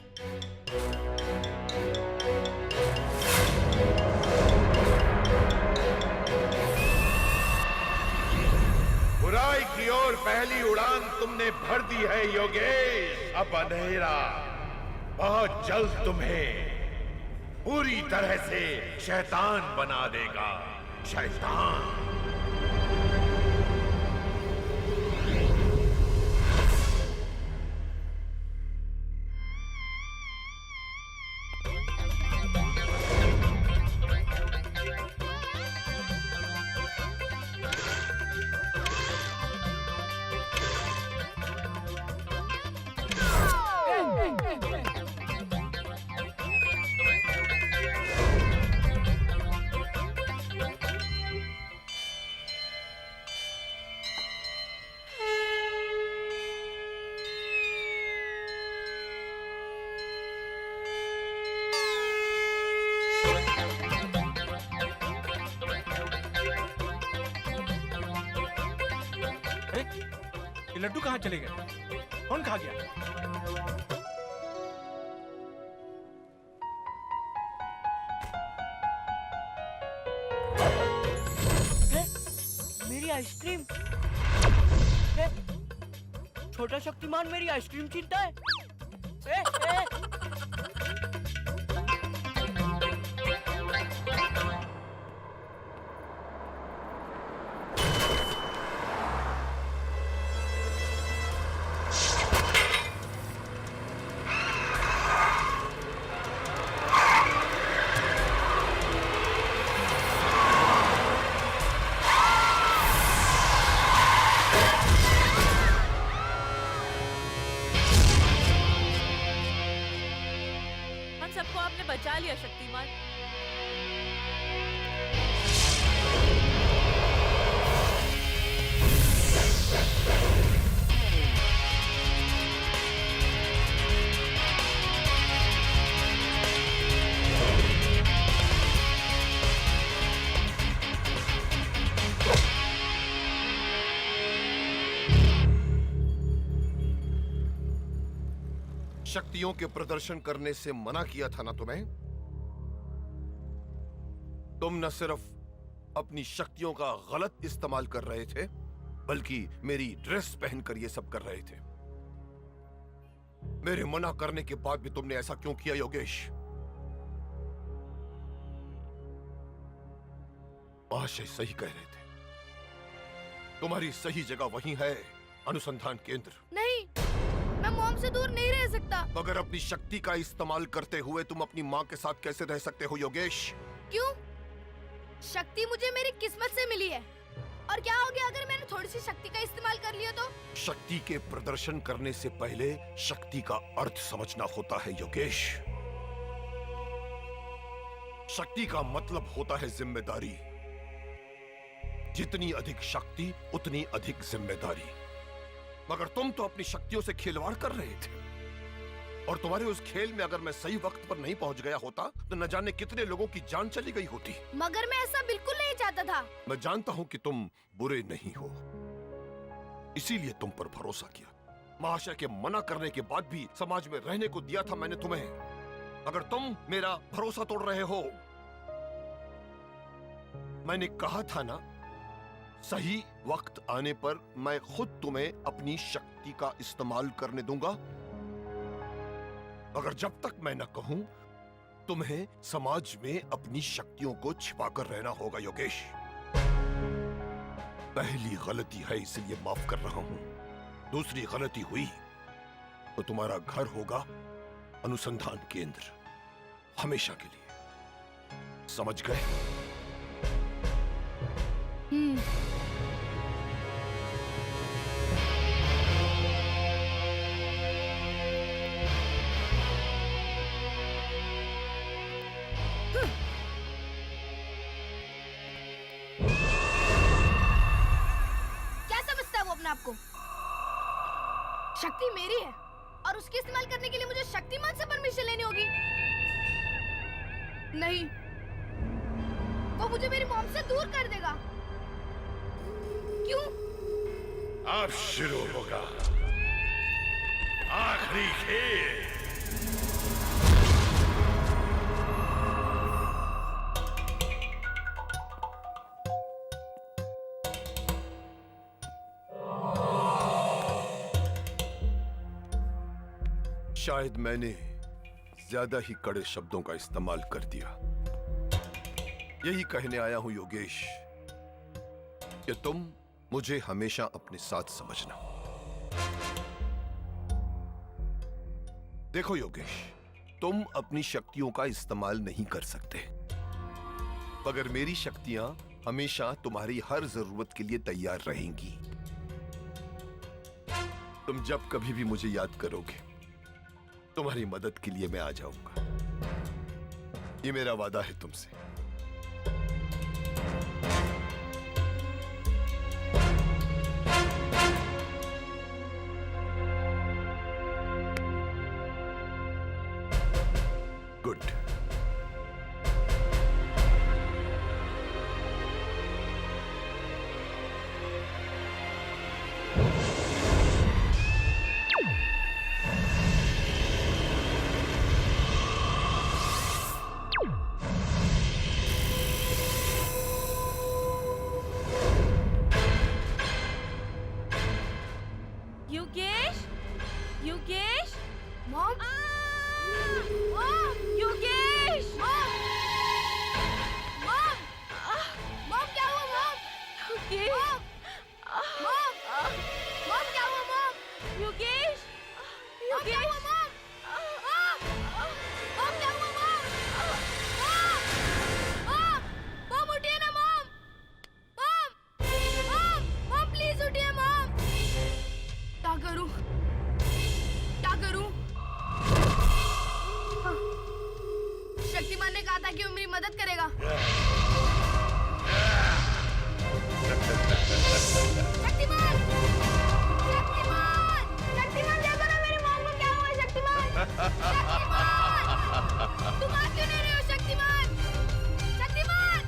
बुराई की ओर पहली उड़ान तुमने भर दी है योगेश। अब अंधेरा बहुत जल्द तुम्हें पूरी तरह से शैतान बना देगा। शैतान। लड्डू कहाँ चले गए? कौन खा गया? मेरी आइसक्रीम। छोटा शक्तिमान मेरी आइसक्रीम छीनता है। सबको आपने बचा लिया शक्तिमान। शक्तियों के प्रदर्शन करने से मना किया था ना तुम्हें? तुम न सिर्फ अपनी शक्तियों का गलत इस्तेमाल कर रहे थे, बल्कि मेरी ड्रेस पहनकर ये सब कर रहे थे। मेरे मना करने के बाद भी तुमने ऐसा क्यों किया योगेश? महाशय सही कह रहे थे, तुम्हारी सही जगह वही है, अनुसंधान केंद्र। नहीं, मैं मॉम से दूर नहीं रह सकता। मगर अपनी शक्ति का इस्तेमाल करते हुए तुम अपनी माँ के साथ कैसे रह सकते हो योगेश? क्यों? शक्ति मुझे मेरी किस्मत से मिली है। और क्या हो गया अगर मैंने थोड़ी सी शक्ति का इस्तेमाल कर लिया तो? शक्ति के प्रदर्शन करने से पहले शक्ति का अर्थ समझना होता है योगेश। शक्ति का मतलब होता है जिम्मेदारी। जितनी अधिक शक्ति उतनी अधिक जिम्मेदारी। मगर तुम तो अपनी शक्तियों से खिलवाड़ कर रहे थे, और तुम्हारे उस खेल में अगर मैं सही वक्त पर नहीं पहुंच गया होता तो न जाने कितने लोगों की जान चली गई होती। मगर मैं ऐसा बिल्कुल नहीं चाहता था। मैं जानता हूं कि तुम बुरे नहीं हो, इसीलिए तुम पर भरोसा किया। महाशय के मना करने के बाद भी समाज में रहने को दिया था मैंने तुम्हें। अगर तुम मेरा भरोसा तोड़ रहे हो, मैंने कहा था ना, सही वक्त आने पर मैं खुद तुम्हें अपनी शक्ति का इस्तेमाल करने दूंगा। मगर जब तक मैं न कहूं, तुम्हें समाज में अपनी शक्तियों को छिपाकर रहना होगा योगेश। पहली गलती है इसलिए माफ कर रहा हूं, दूसरी गलती हुई तो तुम्हारा घर होगा अनुसंधान केंद्र, हमेशा के लिए। समझ गए? आपको शक्ति मेरी है और उसकी इस्तेमाल करने के लिए मुझे शक्तिमान से परमिशन लेनी होगी। नहीं, वो मुझे मेरी मॉम से दूर कर देगा। क्यों? अब शुरू होगा आखिरी खेल। शायद मैंने ज्यादा ही कड़े शब्दों का इस्तेमाल कर दिया। यही कहने आया हूं योगेश कि तुम मुझे हमेशा अपने साथ समझना। देखो योगेश, तुम अपनी शक्तियों का इस्तेमाल नहीं कर सकते, मगर मेरी शक्तियां हमेशा तुम्हारी हर जरूरत के लिए तैयार रहेंगी। तुम जब कभी भी मुझे याद करोगे, तुम्हारी मदद के लिए मैं आ जाऊंगा। ये मेरा वादा है तुमसे। Good. Yogesh, mom, Yogesh, mom, mom क्या हुआ मॉम? योगेश, मॉम, मॉम क्या हुआ मॉम? योगेश, मॉम क्या हुआ मॉम? मॉम क्या हुआ मॉम? मॉम उठिए ना मॉम, मॉम प्लीज उठिए मॉम। क्या करूं? शक्तिमान ने कहा था कि वो मेरी मदद करेगा। शक्तिमान! शक्तिमान! शक्तिमान देखो ना मेरी मॉम को क्या हुआ। शक्तिमान! शक्तिमान! तुम आ क्यों नहीं रहे हो शक्तिमान? शक्तिमान!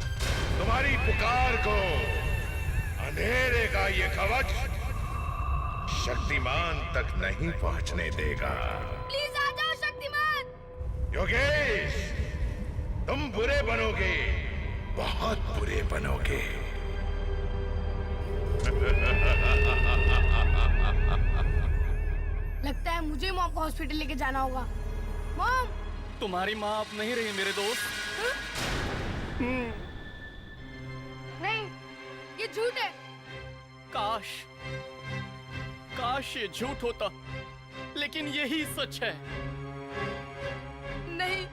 तुम्हारी पुकार को अंधेरे का ये कवच शक्तिमान तक नहीं पहुंचने देगा। प्लीज आ जाओ शक्तिमान। योगेश, तुम बुरे बनोगे, बहुत बुरे बनोगे। लगता है मुझे मॉम मॉम को हॉस्पिटल लेके जाना होगा। मॉम, तुम्हारी माँ अब नहीं रही मेरे दोस्त। नहीं, ये झूठ है। काश ये झूठ होता, लेकिन यही सच है। नहीं,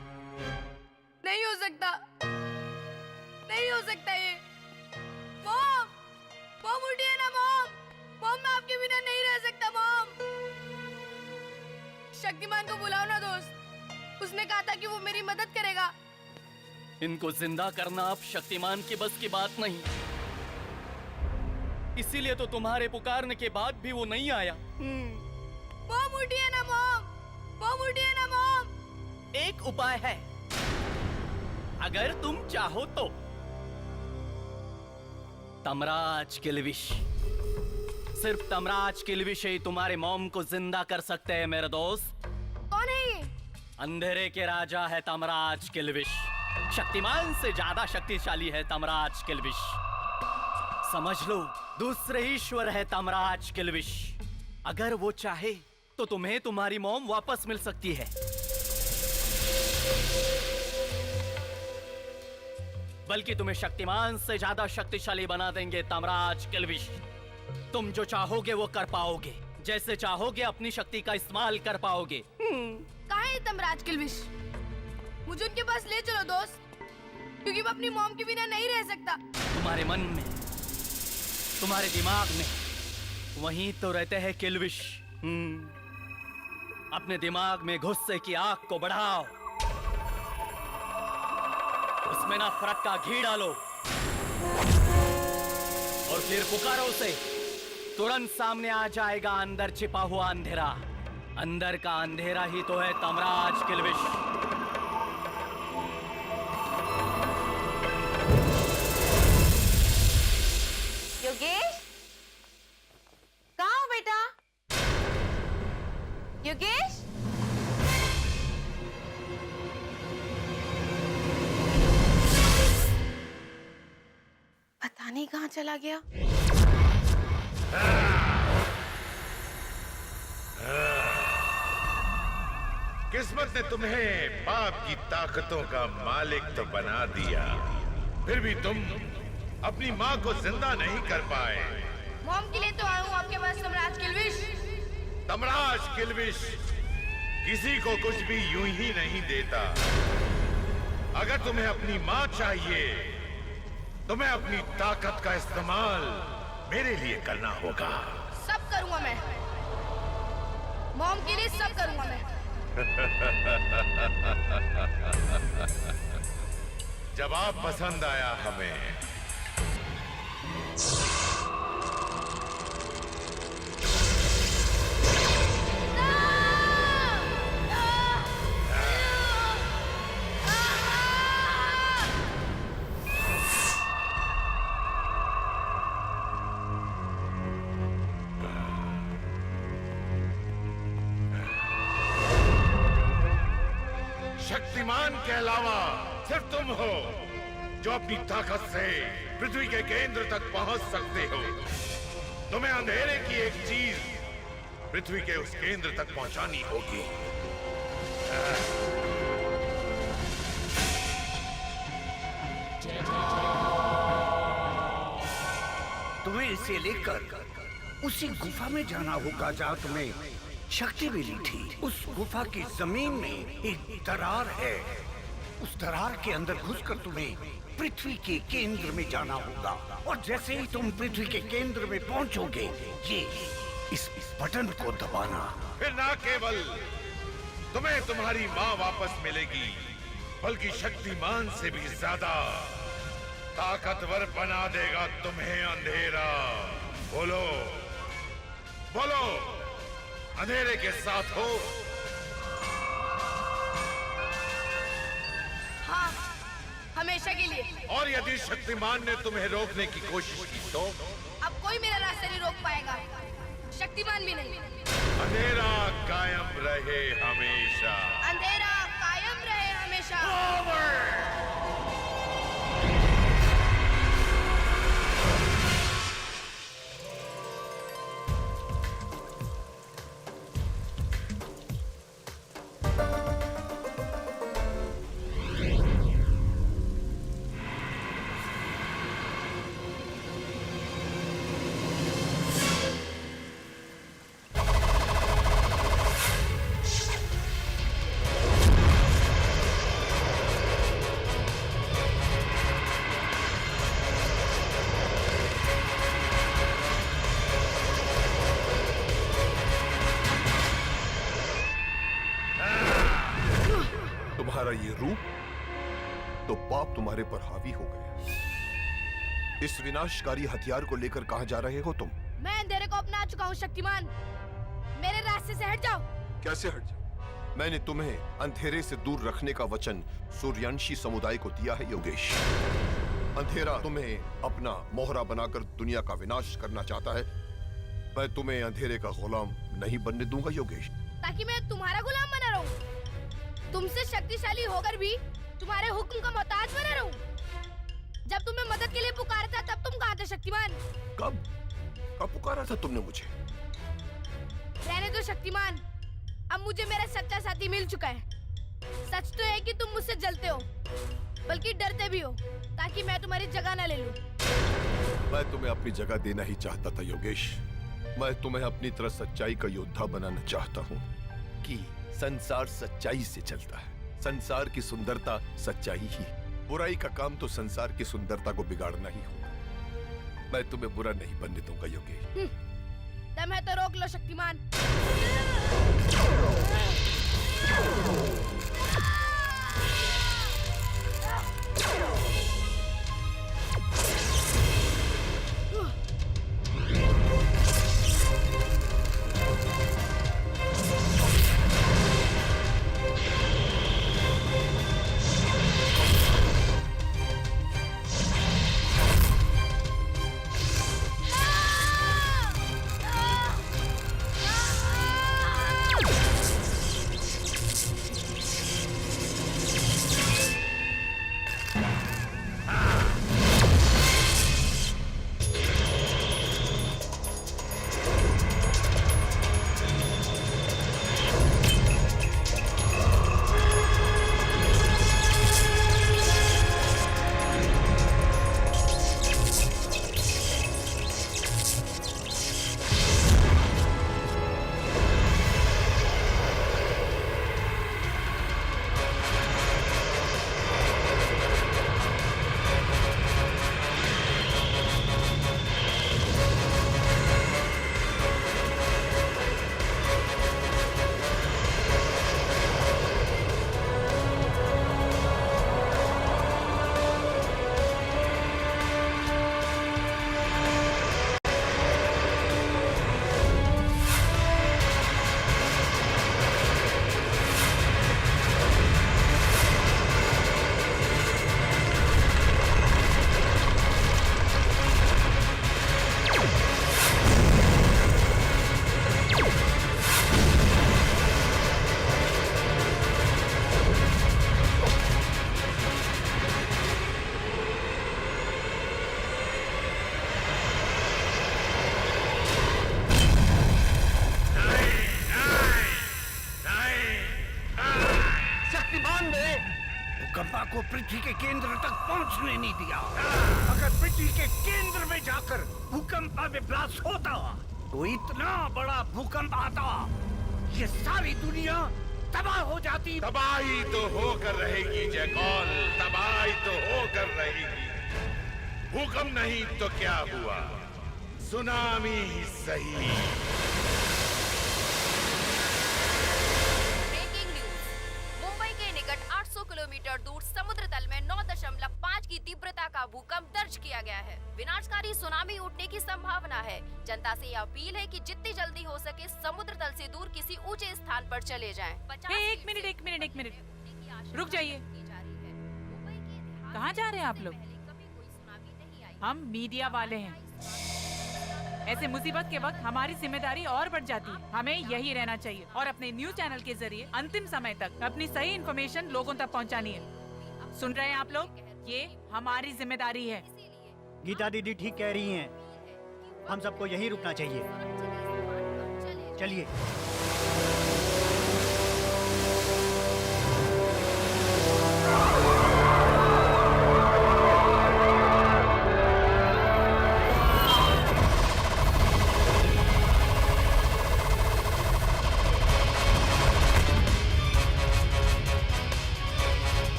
नहीं हो सकता, नहीं हो सकता ये। मॉम, मॉम उठिए ना मॉम। मॉम, मैं आपके बिना नहीं रह सकता मॉम। शक्तिमान को बुलाओ ना दोस्त, उसने कहा था कि वो मेरी मदद करेगा। इनको जिंदा करना अब शक्तिमान की बस की बात नहीं, इसीलिए तो तुम्हारे पुकारने के बाद भी वो नहीं आया। मॉम उठिए ना मॉम, मॉम उठिए ना मॉम। एक उपाय है, अगर तुम चाहो तो। तमराज किल्विश, सिर्फ तमराज किल्विश ही तुम्हारे मॉम को जिंदा कर सकते हैं मेरे दोस्त। कौन है ये? अंधेरे के राजा है तमराज किल्विश, शक्तिमान से ज्यादा शक्तिशाली है तमराज किल्विश। समझ लो, दूसरे ईश्वर है तमराज किल्विश। अगर वो चाहे तो तुम्हें तुम्हारी मॉम वापस मिल सकती है, बल्कि तुम्हें शक्तिमान से ज्यादा शक्तिशाली बना देंगे तमराज किल्विश। तुम जो चाहोगे वो कर पाओगे, जैसे चाहोगे अपनी शक्ति का इस्तेमाल कर पाओगे। कहाँ है तमराज किल्विश? मुझे उनके पास ले चलो दोस्त, क्योंकि मैं अपनी मॉम के बिना नहीं रह सकता। तुम्हारे मन में, तुम्हारे दिमाग में वहीं तो रहते हैं किल्विश। अपने दिमाग में गुस्से की आग को बढ़ाओ, उसमें नफरत का घी डालो और फिर पुकारो उसे। तुरंत सामने आ जाएगा अंदर छिपा हुआ अंधेरा। अंदर का अंधेरा ही तो है तमराज किल्विश। योगेश, कहाँ हो बेटा? योगेश, पता नहीं कहाँ चला गया। किस्मत ने तुम्हें पाप की ताकतों का मालिक तो बना दिया, फिर भी तुम अपनी माँ को जिंदा नहीं कर पाए। मॉम के लिए तो आया हूँ आपके पास तमराज किल्विश। तमराज किल्विश किसी को कुछ भी यूं ही नहीं देता। अगर तुम्हें अपनी माँ चाहिए, तुम्हें अपनी ताकत का इस्तेमाल मेरे लिए करना होगा। सब करूँगा मैं, मॉम के लिए सब करूँगा मैं। जवाब पसंद आया हमें। शक्तिमान के अलावा सिर्फ तुम हो जो अपनी ताकत से पृथ्वी के केंद्र तक पहुंच सकते हो। तुम्हें अंधेरे की एक चीज पृथ्वी के उस केंद्र तक पहुंचानी होगी। तुम्हें इसे लेकर उसी गुफा में जाना होगा जहाँ तुम्हें शक्ति मिली थी। उस गुफा की जमीन में एक दरार है। उस दरार के अंदर घुसकर तुम्हें पृथ्वी के केंद्र में जाना होगा, और जैसे ही तुम पृथ्वी के केंद्र में पहुंचोगे, ये इस बटन को दबाना। फिर ना केवल तुम्हें तुम्हारी माँ वापस मिलेगी, बल्कि शक्तिमान से भी ज्यादा ताकतवर बना देगा तुम्हें अंधेरा। बोलो बोलो, अंधेरे के साथ हो? हाँ, हमेशा के लिए। और यदि शक्तिमान ने तुम्हें रोकने की कोशिश की तो? अब कोई मेरा रास्ता नहीं रोक पाएगा, शक्तिमान भी नहीं। अंधेरा कायम रहे हमेशा। अंधेरा कायम रहे हमेशा। ये रूप तो पाप तुम्हारे पर हावी हो गया। इस विनाशकारी हथियार को लेकर कहां जा रहे हो तुम? मैं अंधेरे को अपना चुका हूँ शक्तिमान, मेरे रास्ते से हट जाओ। कैसे हट जाओ? मैंने तुम्हें अंधेरे से दूर रखने का वचन सूर्यांशी समुदाय को दिया है योगेश। अंधेरा तुम्हें अपना मोहरा बनाकर दुनिया का विनाश करना चाहता है। मैं तुम्हें अंधेरे का गुलाम नहीं बनने दूंगा योगेश। ताकि मैं तुम्हारा गुलाम बना रहूं, तुमसे शक्तिशाली होकर भी तुम्हारे हुक्म का मोहताज बना रहूं। जब तुम्हें मदद के लिए पुकारा था तब तुम कहाँ थे शक्तिमान? कब पुकारा था तुमने मुझे? रहने दो शक्तिमान, अब मुझे मेरा सच्चा साथी मिल चुका है। सच तो है कि तुम मुझसे जलते हो, बल्कि डरते भी हो, ताकि मैं तुम्हारी जगह न ले लूं। मैं तुम्हें अपनी जगह देना ही चाहता था योगेश। मैं तुम्हें अपनी तरह सच्चाई का योद्धा बनाना चाहता हूँ कि संसार सच्चाई से चलता है। संसार की सुंदरता सच्चाई ही। बुराई का काम तो संसार की सुंदरता को बिगाड़ना ही होगा। मैं तुम्हें बुरा नहीं बनने दूंगा योगेश। दम है तो रोक लो शक्तिमान। भूकंपा को पृथ्वी के केंद्र तक पहुंचने नहीं दिया। अगर पृथ्वी के केंद्र में जाकर भूकंप में ब्लास्ट होता तो इतना बड़ा भूकंप आता, ये सारी दुनिया तबाह हो जाती। तबाही तो होकर रहेगी जयकौल, तबाही तो होकर रहेगी। भूकंप नहीं तो क्या हुआ, सुनामी ही सही। मुंबई के निकट 800 किलोमीटर दूर समुद्र तल में 9.5 की तीव्रता का भूकंप दर्ज किया गया है। विनाशकारी सुनामी उठने की संभावना है। जनता से यह अपील है कि जितनी जल्दी हो सके समुद्र तल से दूर किसी ऊंचे स्थान पर चले जाएं। एक मिनट रुक जाइए। कहाँ जा रहे हैं आप लोग? हम मीडिया वाले हैं। ऐसे मुसीबत के वक्त हमारी जिम्मेदारी और बढ़ जाती है। हमें यही रहना चाहिए और अपने न्यूज चैनल के जरिए अंतिम समय तक अपनी सही इन्फॉर्मेशन लोगों तक पहुंचानी है। सुन रहे हैं आप लोग? ये हमारी जिम्मेदारी है। गीता दीदी ठीक कह रही हैं। हम सबको यही रुकना चाहिए। चलिए।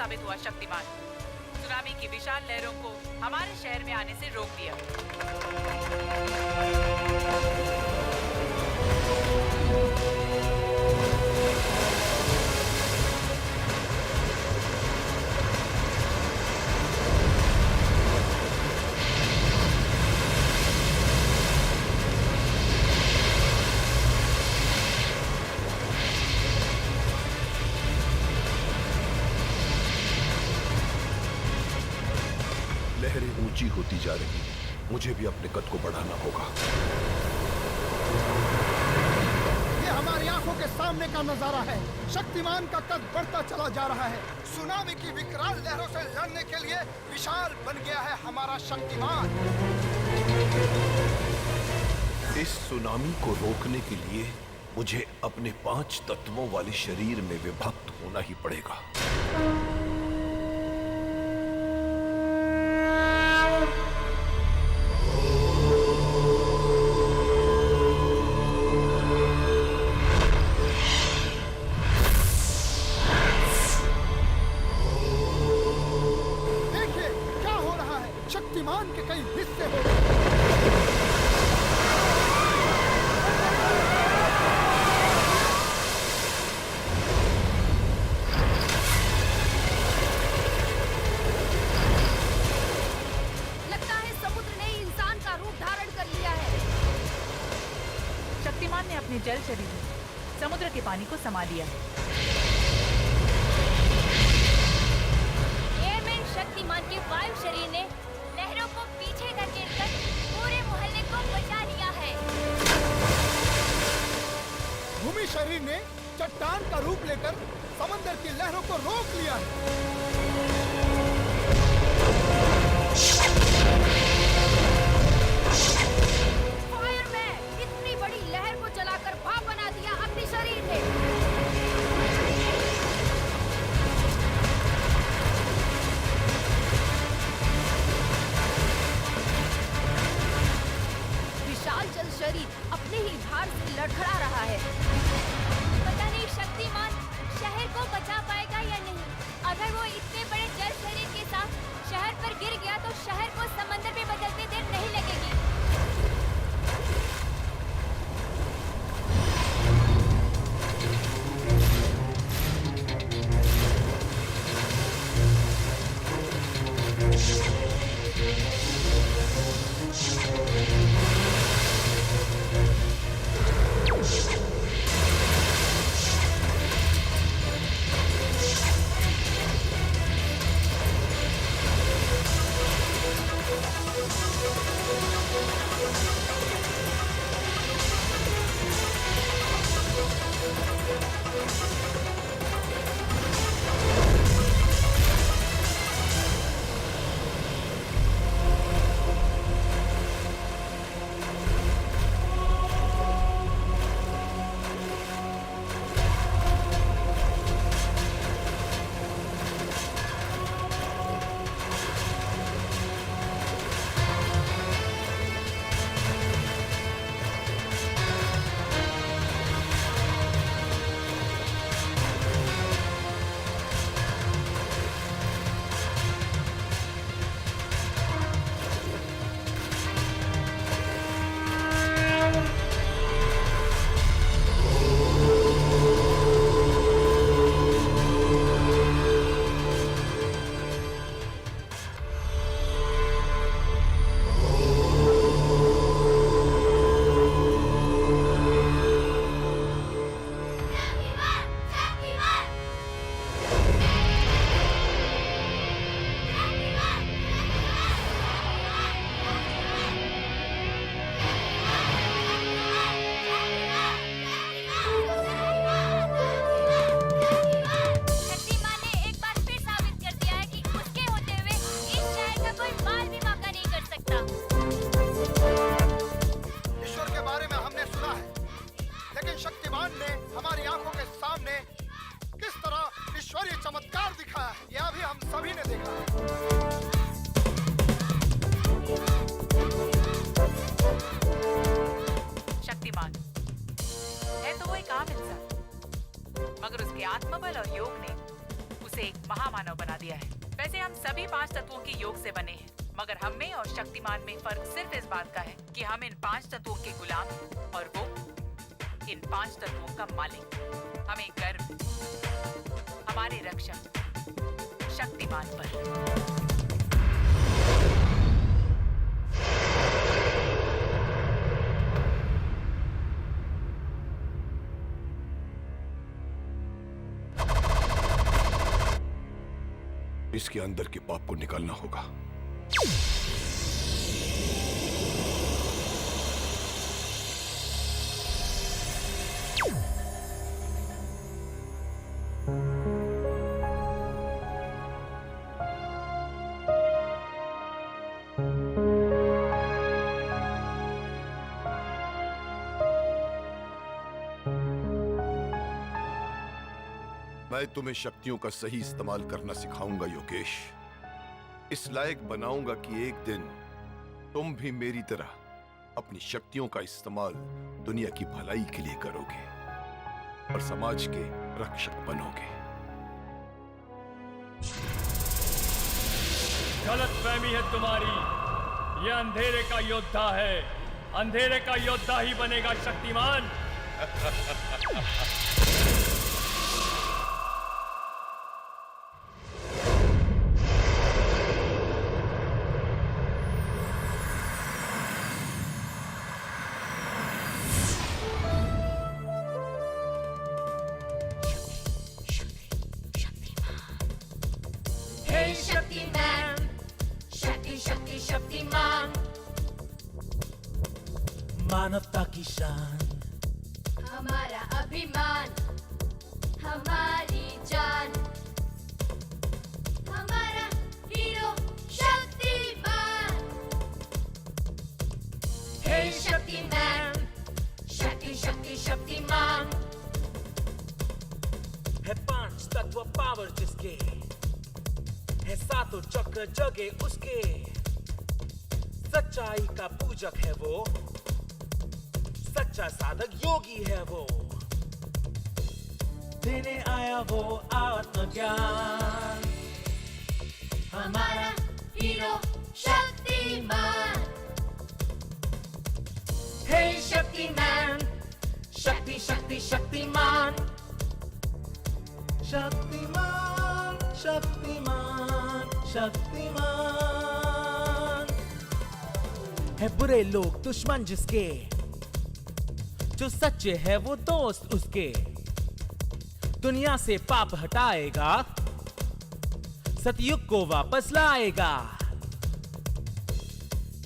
साबित हुआ शक्तिमान। सुनामी की विशाल लहरों को हमारे शहर में आने से रोक दिया। लहरें ऊंची होती जा रही हैं। मुझे भी अपने कद को बढ़ाना होगा। ये हमारी आंखों के सामने का नजारा है। शक्तिमान का कद बढ़ता चला जा रहा है। सुनामी की विकराल लहरों से लड़ने के लिए विशाल बन गया है हमारा शक्तिमान। इस सुनामी को रोकने के लिए मुझे अपने 5 तत्वों वाले शरीर में विभक्त होना ही पड़ेगा। शक्तिमान के कई हिस्से हो गए। लगता है समुद्र ने इंसान का रूप धारण कर लिया है। शक्तिमान ने अपने जल शरीर में समुद्र के पानी को समा लिया। एयरमैन शक्तिमान के वायु शरीर ने लहरों को पीछे धकेलकर पूरे मोहल्ले को बचा लिया है। भूमि शरीर ने चट्टान का रूप लेकर समंदर की लहरों को रोक लिया है। फायरमैन इतनी बड़ी लहर को जलाकर भाप बना दिया अपने शरीर ने। दिया है। वैसे हम सभी 5 तत्वों के योग से बने हैं, मगर हम में और शक्तिमान में फर्क सिर्फ इस बात का है कि हम इन 5 तत्वों के गुलाम और वो इन 5 तत्वों का मालिक। हमें गर्व है हमारे रक्षक शक्तिमान पर। इसके अंदर के पाप को निकालना होगा। मैं तुम्हें शक्तियों का सही इस्तेमाल करना सिखाऊंगा योगेश। इस लायक बनाऊंगा कि एक दिन तुम भी मेरी तरह अपनी शक्तियों का इस्तेमाल दुनिया की भलाई के लिए करोगे और समाज के रक्षक बनोगे। गलतफहमी है तुम्हारी। यह अंधेरे का योद्धा है। अंधेरे का योद्धा ही बनेगा शक्तिमान। Hey शक्तिमान, शक्ति शक्ति शक्तिमान, मानवता की शान, हमारा अभिमान, हमारी जान, हमारा हीरो शक्तिमान। हे शक्तिमान, शक्ति शक्ति शक्तिमान, है 5 तत्व पावर जिसके, है 7 चक्र जगे उसके, सच्चाई का पूजक है वो, सच्चा साधक योगी है वो, देने आया वो आत्मज्ञान, हमारा हीरो शक्तिमान। हे शक्तिमान, शक्ति शक्ति शक्तिमान, शक्तिमान शक्तिमान शक्तिमान, है बुरे लोग दुश्मन जिसके, जो सच्चे है वो दोस्त उसके, दुनिया से पाप हटाएगा, सतयुग को वापस लाएगा,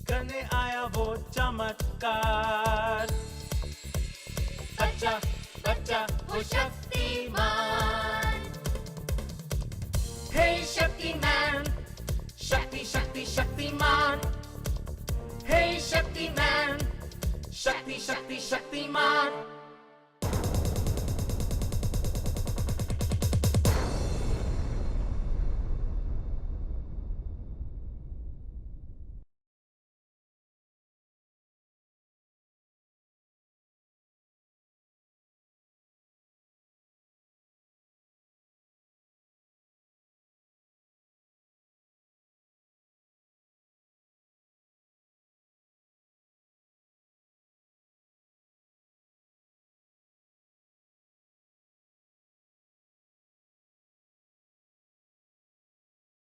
करने आया वो चमत्कार, बच्चा बच्चा वो शक्तिमान। हे शक्तिमान,